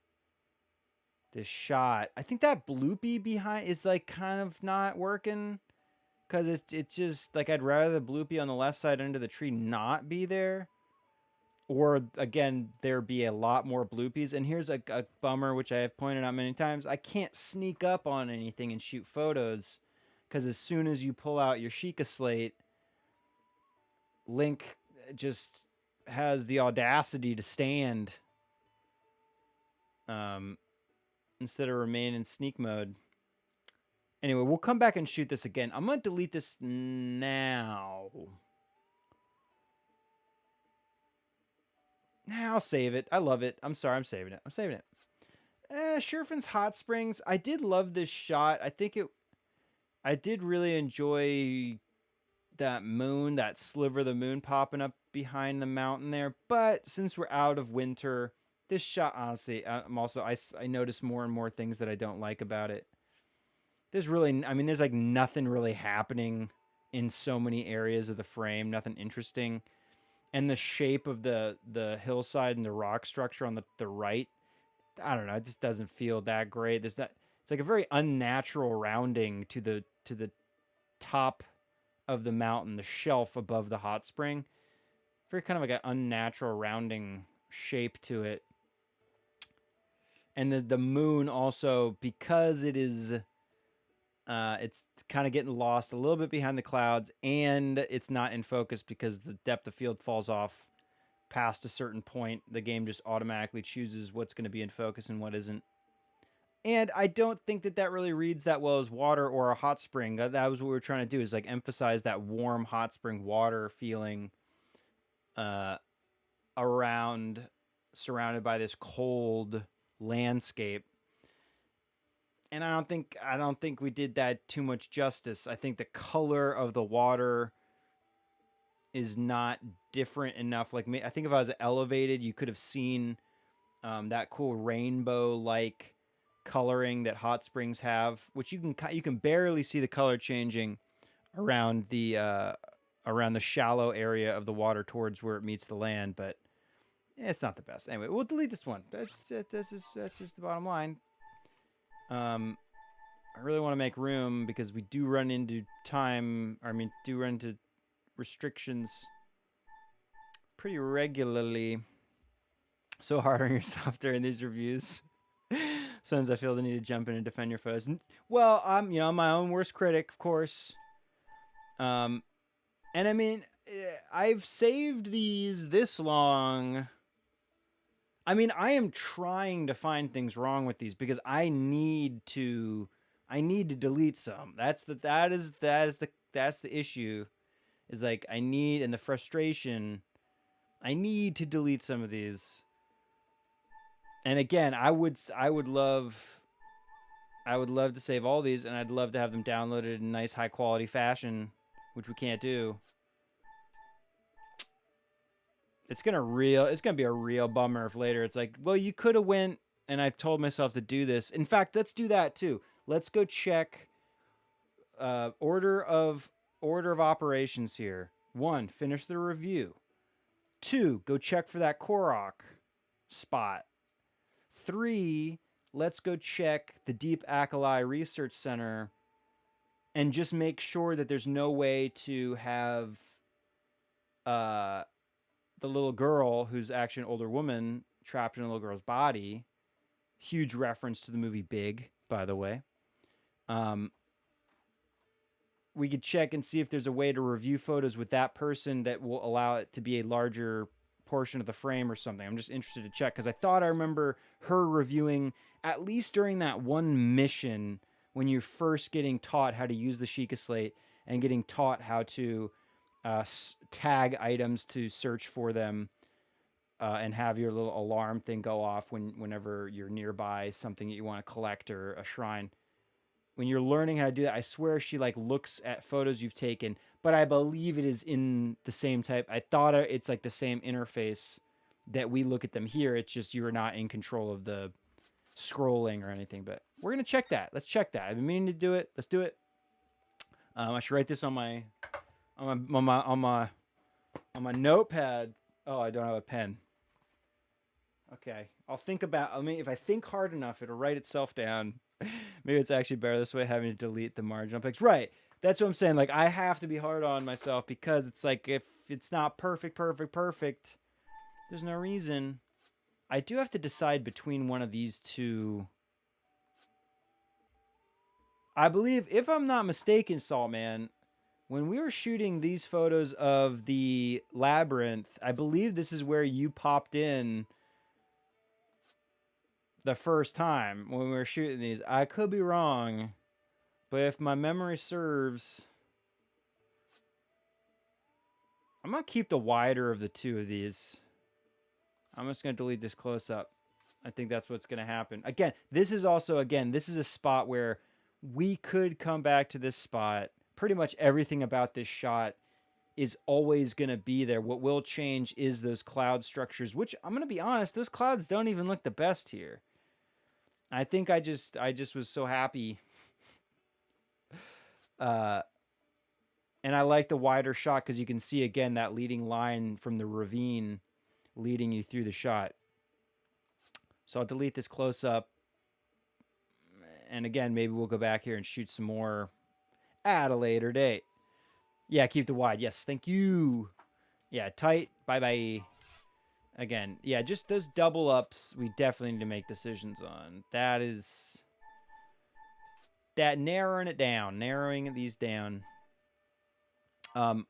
shot, I think that bloopy behind is like kind of not working. Because it's just like I'd rather the bloopy on the left side under the tree not be there. Or again, there be a lot more bloopies. And here's a bummer, which I have pointed out many times. I can't sneak up on anything and shoot photos. Because as soon as you pull out your Sheikah slate, Link just has the audacity to stand. Instead of remain in sneak mode. Anyway, we'll come back and shoot this again. I'm going to delete this now. I'll save it. I love it. I'm sorry, I'm saving it. Sherfin's Hot Springs. I did love this shot. I did really enjoy that moon, that sliver of the moon popping up behind the mountain there. But since we're out of winter, This shot, honestly, I notice more and more things that I don't like about it. There's really, I mean, there's like nothing really happening in so many areas of the frame, nothing interesting. And the shape of the hillside and the rock structure on the right, I don't know, it just doesn't feel that great. There's that, it's like a very unnatural rounding to the top of the mountain, the shelf above the hot spring. Very kind of like an unnatural rounding shape to it. And the moon also, because it is it's kind of getting lost a little bit behind the clouds, and it's not in focus because the depth of field falls off past a certain point. The game just automatically chooses what's going to be in focus and what isn't. And I don't think that that really reads that well as water or a hot spring. That was what we were trying to do, is like emphasize that warm hot spring water feeling uh, around, surrounded by this cold landscape. And I don't think we did that too much justice. I think the color of the water is not different enough. Like, I think if I was elevated, you could have seen that cool rainbow like coloring that hot springs have, which you can barely see the color changing around the shallow area of the water towards where it meets the land. But it's not the best. Anyway, we'll delete this one. That's just the bottom line. I really want to make room because we do run into do run into restrictions pretty regularly. So hard on yourself during these reviews. Sometimes I feel the need to jump in and defend your foes. Well, I'm my own worst critic, of course. And I mean, I've saved these this long. I mean, I am trying to find things wrong with these because I need to delete some. That's the issue. Is like and the frustration. I need to delete some of these. And again, I would love to save all these, and I'd love to have them downloaded in nice high quality fashion, which we can't do. It's gonna be a real bummer if later it's like, well, you could have went, and I've told myself to do this. In fact, let's do that too. Let's go check order of operations here. 1, finish the review. 2, go check for that Korok spot. 3, let's go check the Deep Akalai Research Center and just make sure that there's no way to have the little girl, who's actually an older woman, trapped in a little girl's body. Huge reference to the movie Big, by the way. We could check and see if there's a way to review photos with that person that will allow it to be a larger portion of the frame or something. I'm just interested to check because I thought I remember her reviewing, at least during that one mission when you're first getting taught how to use the Sheikah Slate and getting taught how to tag items to search for them and have your little alarm thing go off whenever you're nearby something that you want to collect or a shrine. When you're learning how to do that, I swear she like looks at photos you've taken, but I believe it is in the same type. I thought it's like the same interface that we look at them here. It's just you're not in control of the scrolling or anything, but we're going to check that. Let's check that. I've been meaning to do it. Let's do it. I should write this on my notepad. Oh, I don't have a pen. Okay. I'll think about, if I think hard enough, it'll write itself down. Maybe it's actually better this way, having to delete the marginal pics. Right. That's what I'm saying. Like, I have to be hard on myself because it's like, if it's not perfect, there's no reason. I do have to decide between one of these two. I believe, if I'm not mistaken, Saltman, when we were shooting these photos of the labyrinth, I believe this is where you popped in the first time when we were shooting these. I could be wrong, but if my memory serves, I'm going to keep the wider of the two of these. I'm just going to delete this close up. I think that's what's going to happen. Again, this is a spot where we could come back to this spot. Pretty much everything about this shot is always going to be there. What will change is those cloud structures, which I'm going to be honest, those clouds don't even look the best here. I think I just was so happy. Uh, and I like the wider shot because you can see again that leading line from the ravine leading you through the shot. So I'll delete this close up. And again, maybe we'll go back here and shoot some more at a later date. Yeah, keep the wide. Yes, thank you. Yeah, tight. Bye-bye. Again, yeah, just those double ups we definitely need to make decisions on. That is... that narrowing it down. Narrowing these down. Yeah,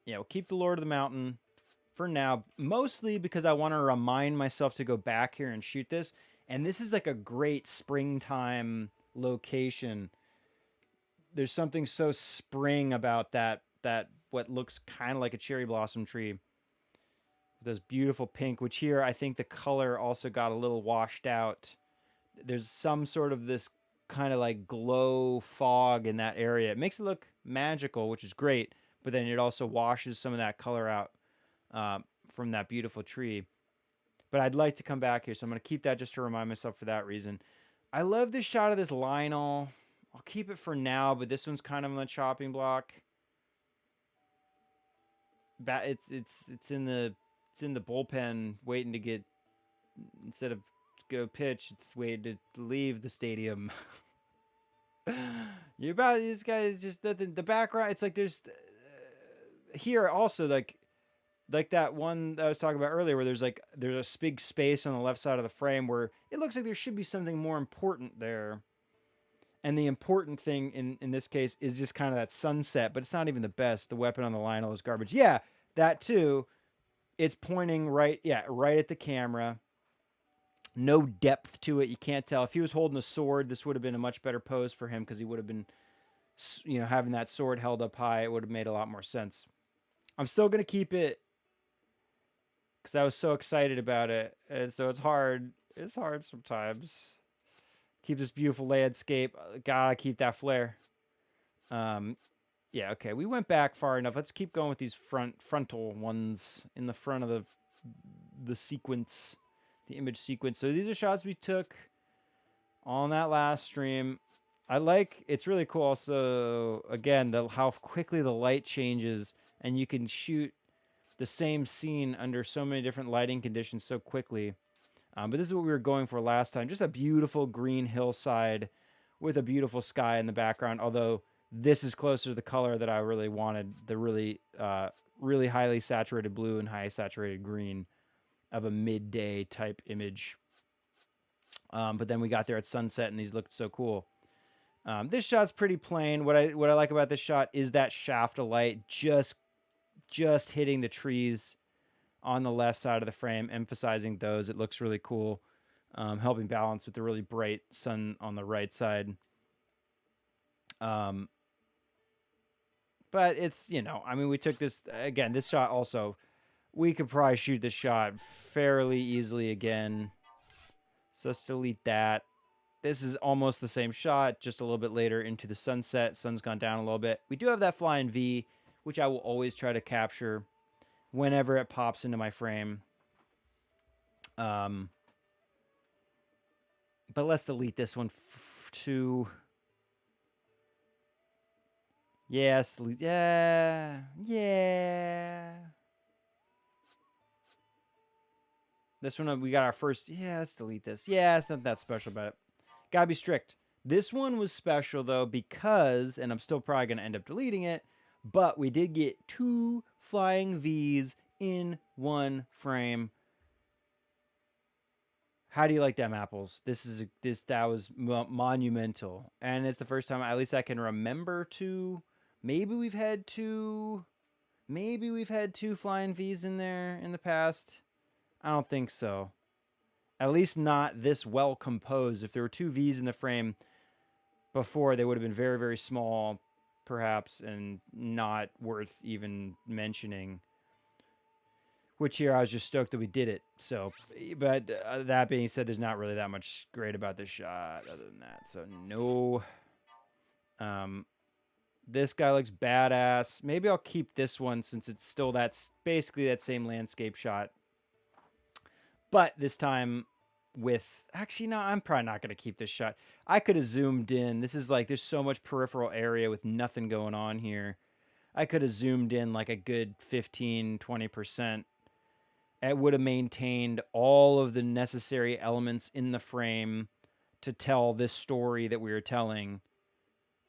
we'll keep the Lord of the Mountain for now. Mostly because I want to remind myself to go back here and shoot this. And this is like a great springtime location. There's something so spring about that what looks kind of like a cherry blossom tree. Those beautiful pink, which here I think the color also got a little washed out. There's some sort of this kind of like glow fog in that area. It makes it look magical, which is great, but then it also washes some of that color out from that beautiful tree. But I'd like to come back here, so I'm going to keep that just to remind myself for that reason. I love this shot of this Lionel. I'll keep it for now, but this one's kind of on the chopping block. It's in the bullpen waiting to get, instead of go pitch, it's waiting to leave the stadium. You about this guy is just the background. It's like there's here also like that one that I was talking about earlier, where there's a big space on the left side of the frame where it looks like there should be something more important there. And the important thing in this case is just kind of that sunset, but it's not even the best. The weapon on the Lionel is garbage. Yeah, that too. It's pointing right at the camera. No depth to it. You can't tell. If he was holding a sword, this would have been a much better pose for him because he would have been, having that sword held up high. It would have made a lot more sense. I'm still going to keep it because I was so excited about it. And so it's hard. It's hard sometimes. Keep this beautiful landscape. Gotta keep that flare. Yeah, okay. We went back far enough. Let's keep going with these frontal ones in the front of the sequence, the image sequence. So these are shots we took on that last stream. It's really cool also, again, how quickly the light changes and you can shoot the same scene under so many different lighting conditions so quickly. But this is what we were going for last time. Just a beautiful green hillside with a beautiful sky in the background. Although this is closer to the color that I really wanted, the really highly saturated blue and high saturated green of a midday type image. But then we got there at sunset and these looked so cool. This shot's pretty plain. What I like about this shot is that shaft of light just hitting the trees on the left side of the frame, emphasizing those. It looks really cool, helping balance with the really bright sun on the right side. But it's, we took this, again, this shot also, we could probably shoot this shot fairly easily again. So let's delete that. This is almost the same shot, just a little bit later into the sunset. Sun's gone down a little bit. We do have that flying V, which I will always try to capture whenever it pops into my frame. But let's delete this one too. Yes, yeah. This one, we got our first, let's delete this. Yeah, it's not that special about it. Gotta be strict. This one was special though because, and I'm still probably gonna end up deleting it, but we did get 2 flying V's in one frame. How do you like them apples? That was monumental, and it's the first time, at least I can remember, maybe we've had two flying V's in there in the past. I don't think so. At least not this well composed. If there were 2 V's in the frame before, they would have been very, very small, perhaps, and not worth even mentioning. Which here I was just stoked that we did it. So, but that being said, there's not really that much great about this shot other than that. So no. This guy looks badass. Maybe I'll keep this one since it's still basically that same landscape shot. But this time with... Actually, no, I'm probably not going to keep this shot. I could have zoomed in. This is like, there's so much peripheral area with nothing going on here. I could have zoomed in like a good 15, 20%. It would have maintained all of the necessary elements in the frame to tell this story that we were telling.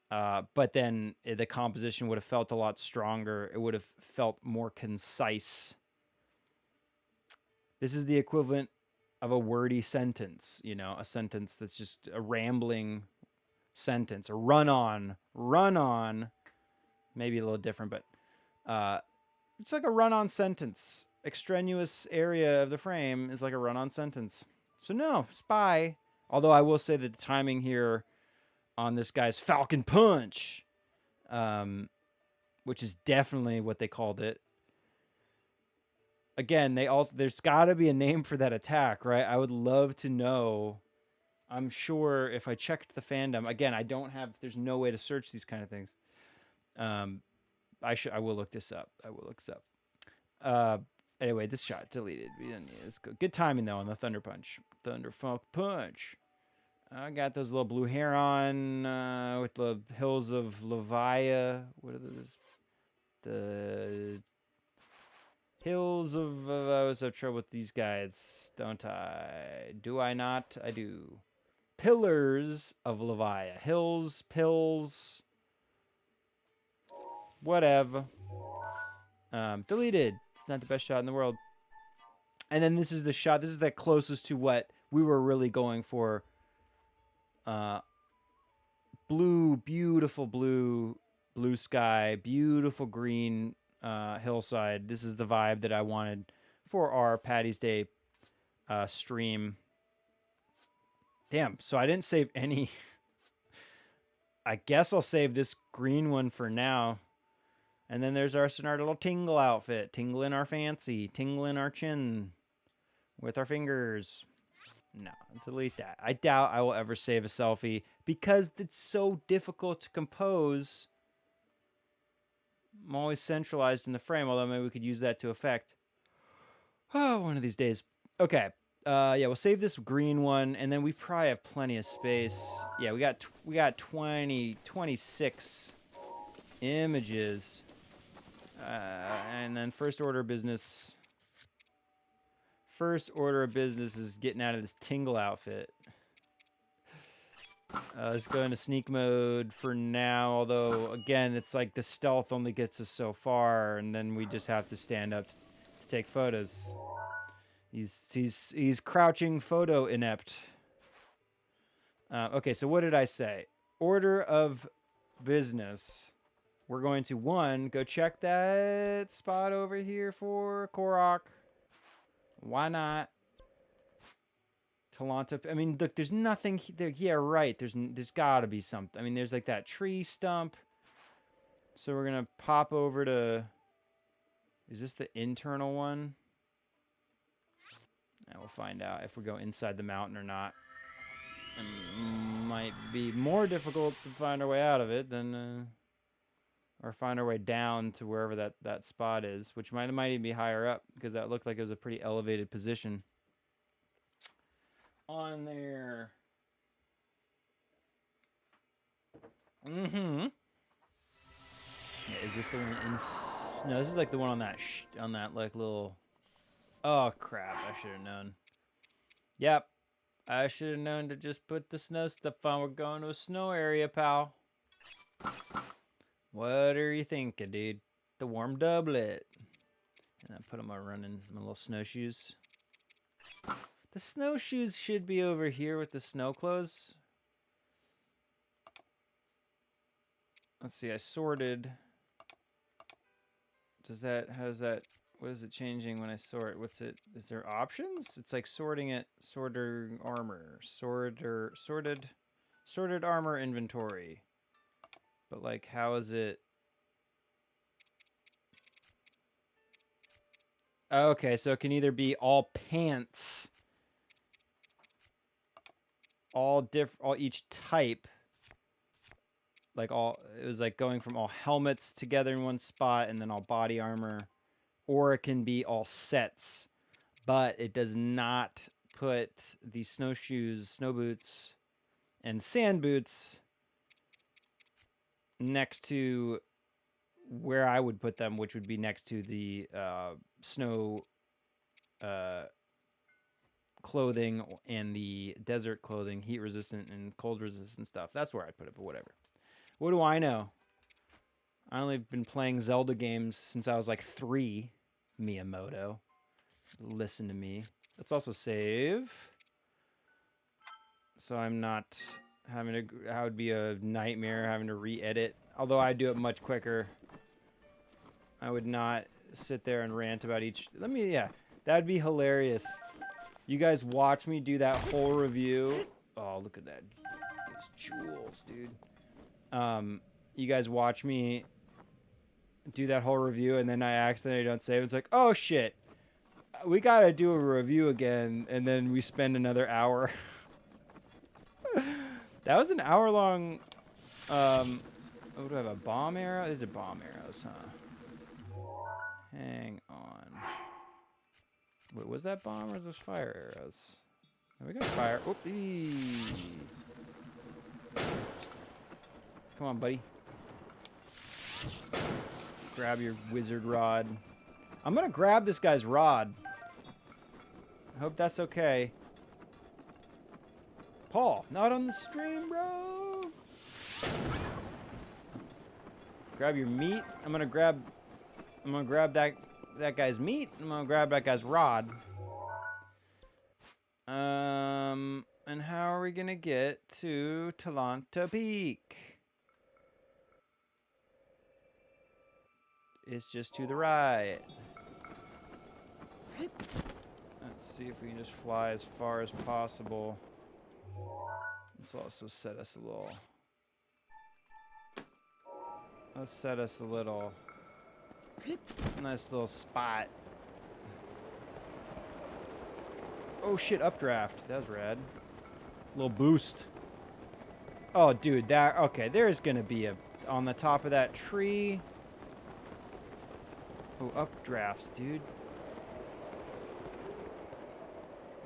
But then the composition would have felt a lot stronger. It would have felt more concise. This is the equivalent of a wordy sentence, you know, a sentence that's just a rambling sentence, a run on. Maybe a little different, but it's like a run on sentence. Extraneous area of the frame is like a run on sentence. So no, spy. Although I will say that the timing here on this guy's Falcon Punch, which is definitely what they called it. Again, there's got to be a name for that attack, right? I would love to know. I'm sure if I checked the fandom, again, there's no way to search these kind of things. I will look this up. Anyway, this shot deleted. We didn't need this. Good timing though on the Thunder Punch. Thunderfunk Punch. I got those little blue hair on with the hills of Levia. What are those? The hills of... I always have trouble with these guys, don't I? Do I not? I do. Pillars of Levia. Hills, pills. Whatever. Deleted. It's not the best shot in the world. And then this is the shot. This is the closest to what we were really going for. Blue, beautiful blue sky, beautiful green hillside. This is the vibe that I wanted for our Patty's Day stream. Damn, so I didn't save any. I guess I'll save this green one for now. And then there's our little tingle outfit. Tingling our fancy. Tingling our chin with our fingers. No, delete that. I doubt I will ever save a selfie because it's so difficult to compose. I'm always centralized in the frame, although maybe we could use that to effect. Oh, one of these days. Okay. Yeah, we'll save this green one, and then we probably have plenty of space. Yeah, we got 26 images. And then first order of business is getting out of this tingle outfit. Let's go into sneak mode for now, although again it's like the stealth only gets us so far, and then we just have to stand up to take photos. He's crouching photo inept. Okay, so what did I say? Order of business. We're going to, one, go check that spot over here for Korok. Why not? Talanta. I mean, look, there's nothing there. Yeah, right. There's got to be something. I mean, there's like that tree stump. So we're going to pop over to... Is this the internal one? And we'll find out if we go inside the mountain or not. It might be more difficult to find our way out of it than... or find our way down to wherever that spot is, which might even be higher up, because that looked like it was a pretty elevated position. On there. Mm-hmm. Yeah, is this the one in... No, this is like the one on that like little... Oh, crap. I should have known. Yep. I should have known to just put the snow stuff on. We're going to a snow area, pal. What are you thinking, dude? The warm doublet. And I put on my little snowshoes. The snowshoes should be over here with the snow clothes. Let's see, I sorted. What is it changing when I sort? Is there options? It's like sorting it, sorted armor, sorted armor inventory. But like, how is it? Okay, so it can either be all pants, all each type, like it was like going from all helmets together in one spot and then all body armor, or it can be all sets, but it does not put the snowshoes, snow boots, and sand boots next to where I would put them, which would be next to the snow clothing and the desert clothing, heat resistant and cold resistant stuff. That's where I'd put it, but whatever. What do I know? I only have been playing Zelda games since I was like 3. Miyamoto. Listen to me. Let's also save. So I'm not having to... That would be a nightmare having to re-edit. Although I do it much quicker. I would not sit there and rant about each... Yeah. That'd be hilarious. You guys watch me do that whole review. Oh, look at that. Those jewels, dude. You guys watch me do that whole review, and then I accidentally don't save. It's like, oh, shit. We gotta do a review again, and then we spend another hour. That was an hour-long... oh, do I have a bomb arrow? These are bomb arrows, huh? Hang on. Wait, was that bomb or was those fire arrows? Oh, we got fire. Oop, come on, buddy. Grab your wizard rod. I'm gonna grab this guy's rod. I hope that's okay. Paul, not on the stream, bro. Grab your meat. I'm gonna grab that guy's meat. I'm gonna grab that guy's rod. And how are we gonna get to Talanta Peak? It's just to the right. Let's see if we can just fly as far as possible. Let's also set us a little... Let's set us a little... Nice little spot. Oh shit, updraft. That was rad. Little boost. Oh dude, that... Okay, there's gonna be a... On the top of that tree... Oh, updrafts, dude.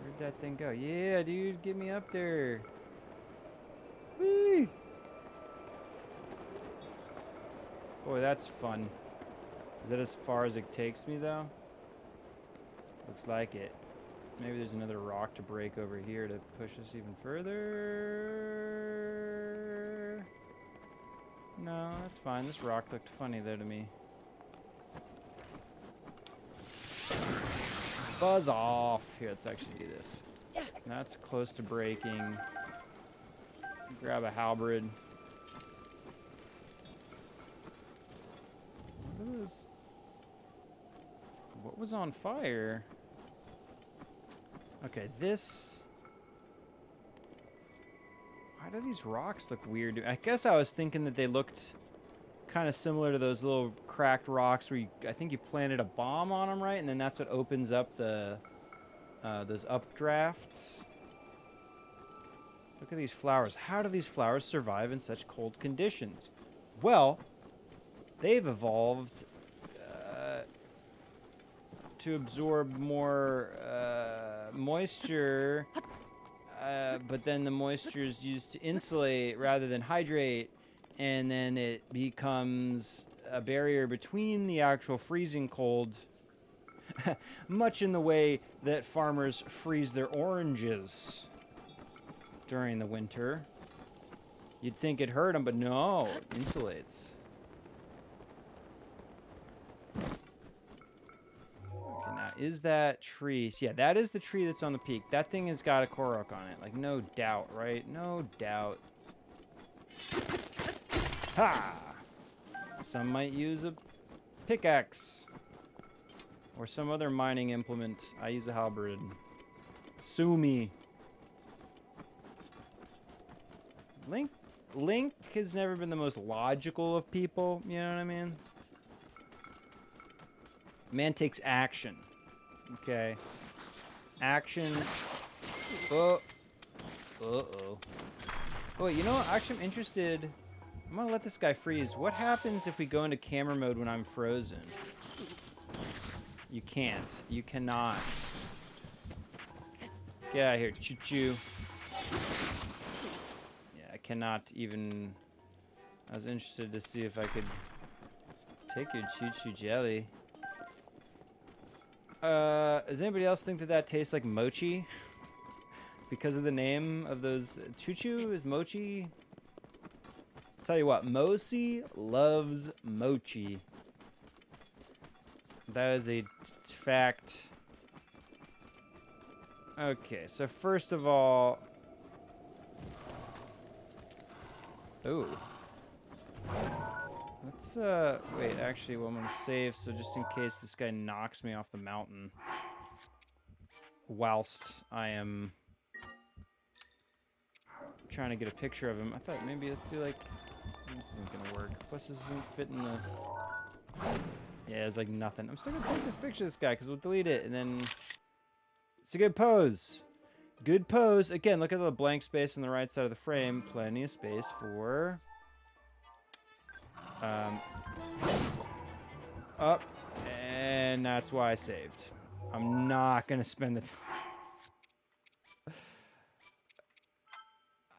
Where'd that thing go? Yeah, dude, get me up there. Whee! Boy, that's fun. Is that as far as it takes me, though? Looks like it. Maybe there's another rock to break over here to push us even further. No, that's fine. This rock looked funny, though, to me. Buzz off. Here, let's actually do this. That's close to breaking. Grab a halberd. What was on fire? Okay, this... Why do these rocks look weird? I guess I was thinking that they looked kind of similar to those little cracked rocks where I think you planted a bomb on them, right? And then that's what opens up the those updrafts. Look at these flowers. How do these flowers survive in such cold conditions? Well, they've evolved to absorb more moisture, but then the moisture is used to insulate rather than hydrate, and then it becomes a barrier between the actual freezing cold, much in the way that farmers freeze their oranges during the winter. You'd think it hurt them, but no, it insulates. Okay, now, is that tree? Yeah, that is the tree that's on the peak. That thing has got a Korok on it, like, no doubt, right? No doubt. Ha! Some might use a pickaxe. Or some other mining implement. I use a halberd. Sue me. Link has never been the most logical of people, you know what I mean? Man takes action. Okay. Action. Uh-oh. Oh, you know what? Actually, I'm interested I'm gonna let this guy freeze. What happens if we go into camera mode when I'm frozen? You can't. You cannot. Get out of here, choo-choo. Yeah, I cannot even... I was interested to see if I could take your choo-choo jelly. Does anybody else think that that tastes like mochi? Because of the name of those... Choo-choo is mochi? Tell you what, Mosi loves mochi. That is a fact. Okay, so first of all... Ooh. Let's, wait, actually, well, I'm gonna save, so just in case this guy knocks me off the mountain. Whilst I am... trying to get a picture of him. I thought maybe let's do, like... This isn't gonna work. Plus, this doesn't fit in the... Yeah, it's like nothing. I'm still gonna take this picture of this guy, because we'll delete it, and then... It's a good pose. Good pose. Again, look at the blank space on the right side of the frame. Plenty of space for... up. And that's why I saved. I'm not gonna spend the time...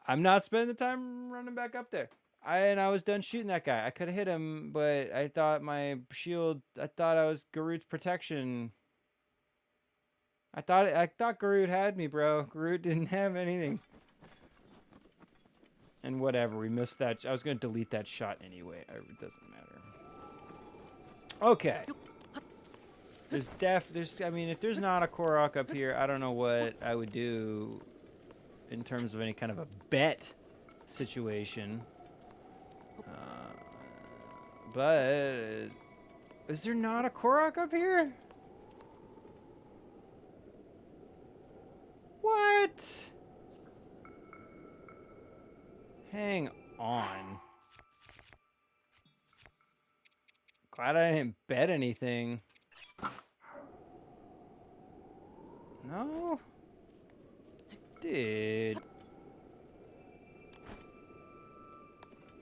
I'm not spending the time running back up there. I was done shooting that guy. I could have hit him, but I thought my shield... I thought I was Garut's protection. I thought Garut had me, bro. Garut didn't have anything. And whatever, we missed that. I was going to delete that shot anyway. It doesn't matter. Okay. I mean, if there's not a Korok up here, I don't know what I would do in terms of any kind of a bet situation. But is there not a Korok up here? What? Hang on. Glad I didn't bet anything. No? Dude.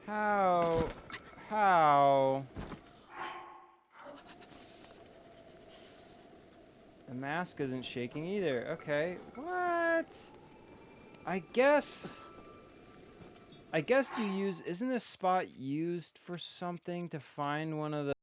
How? The mask isn't shaking either. Okay. What? I guess you use... Isn't this spot used for something to find one of the...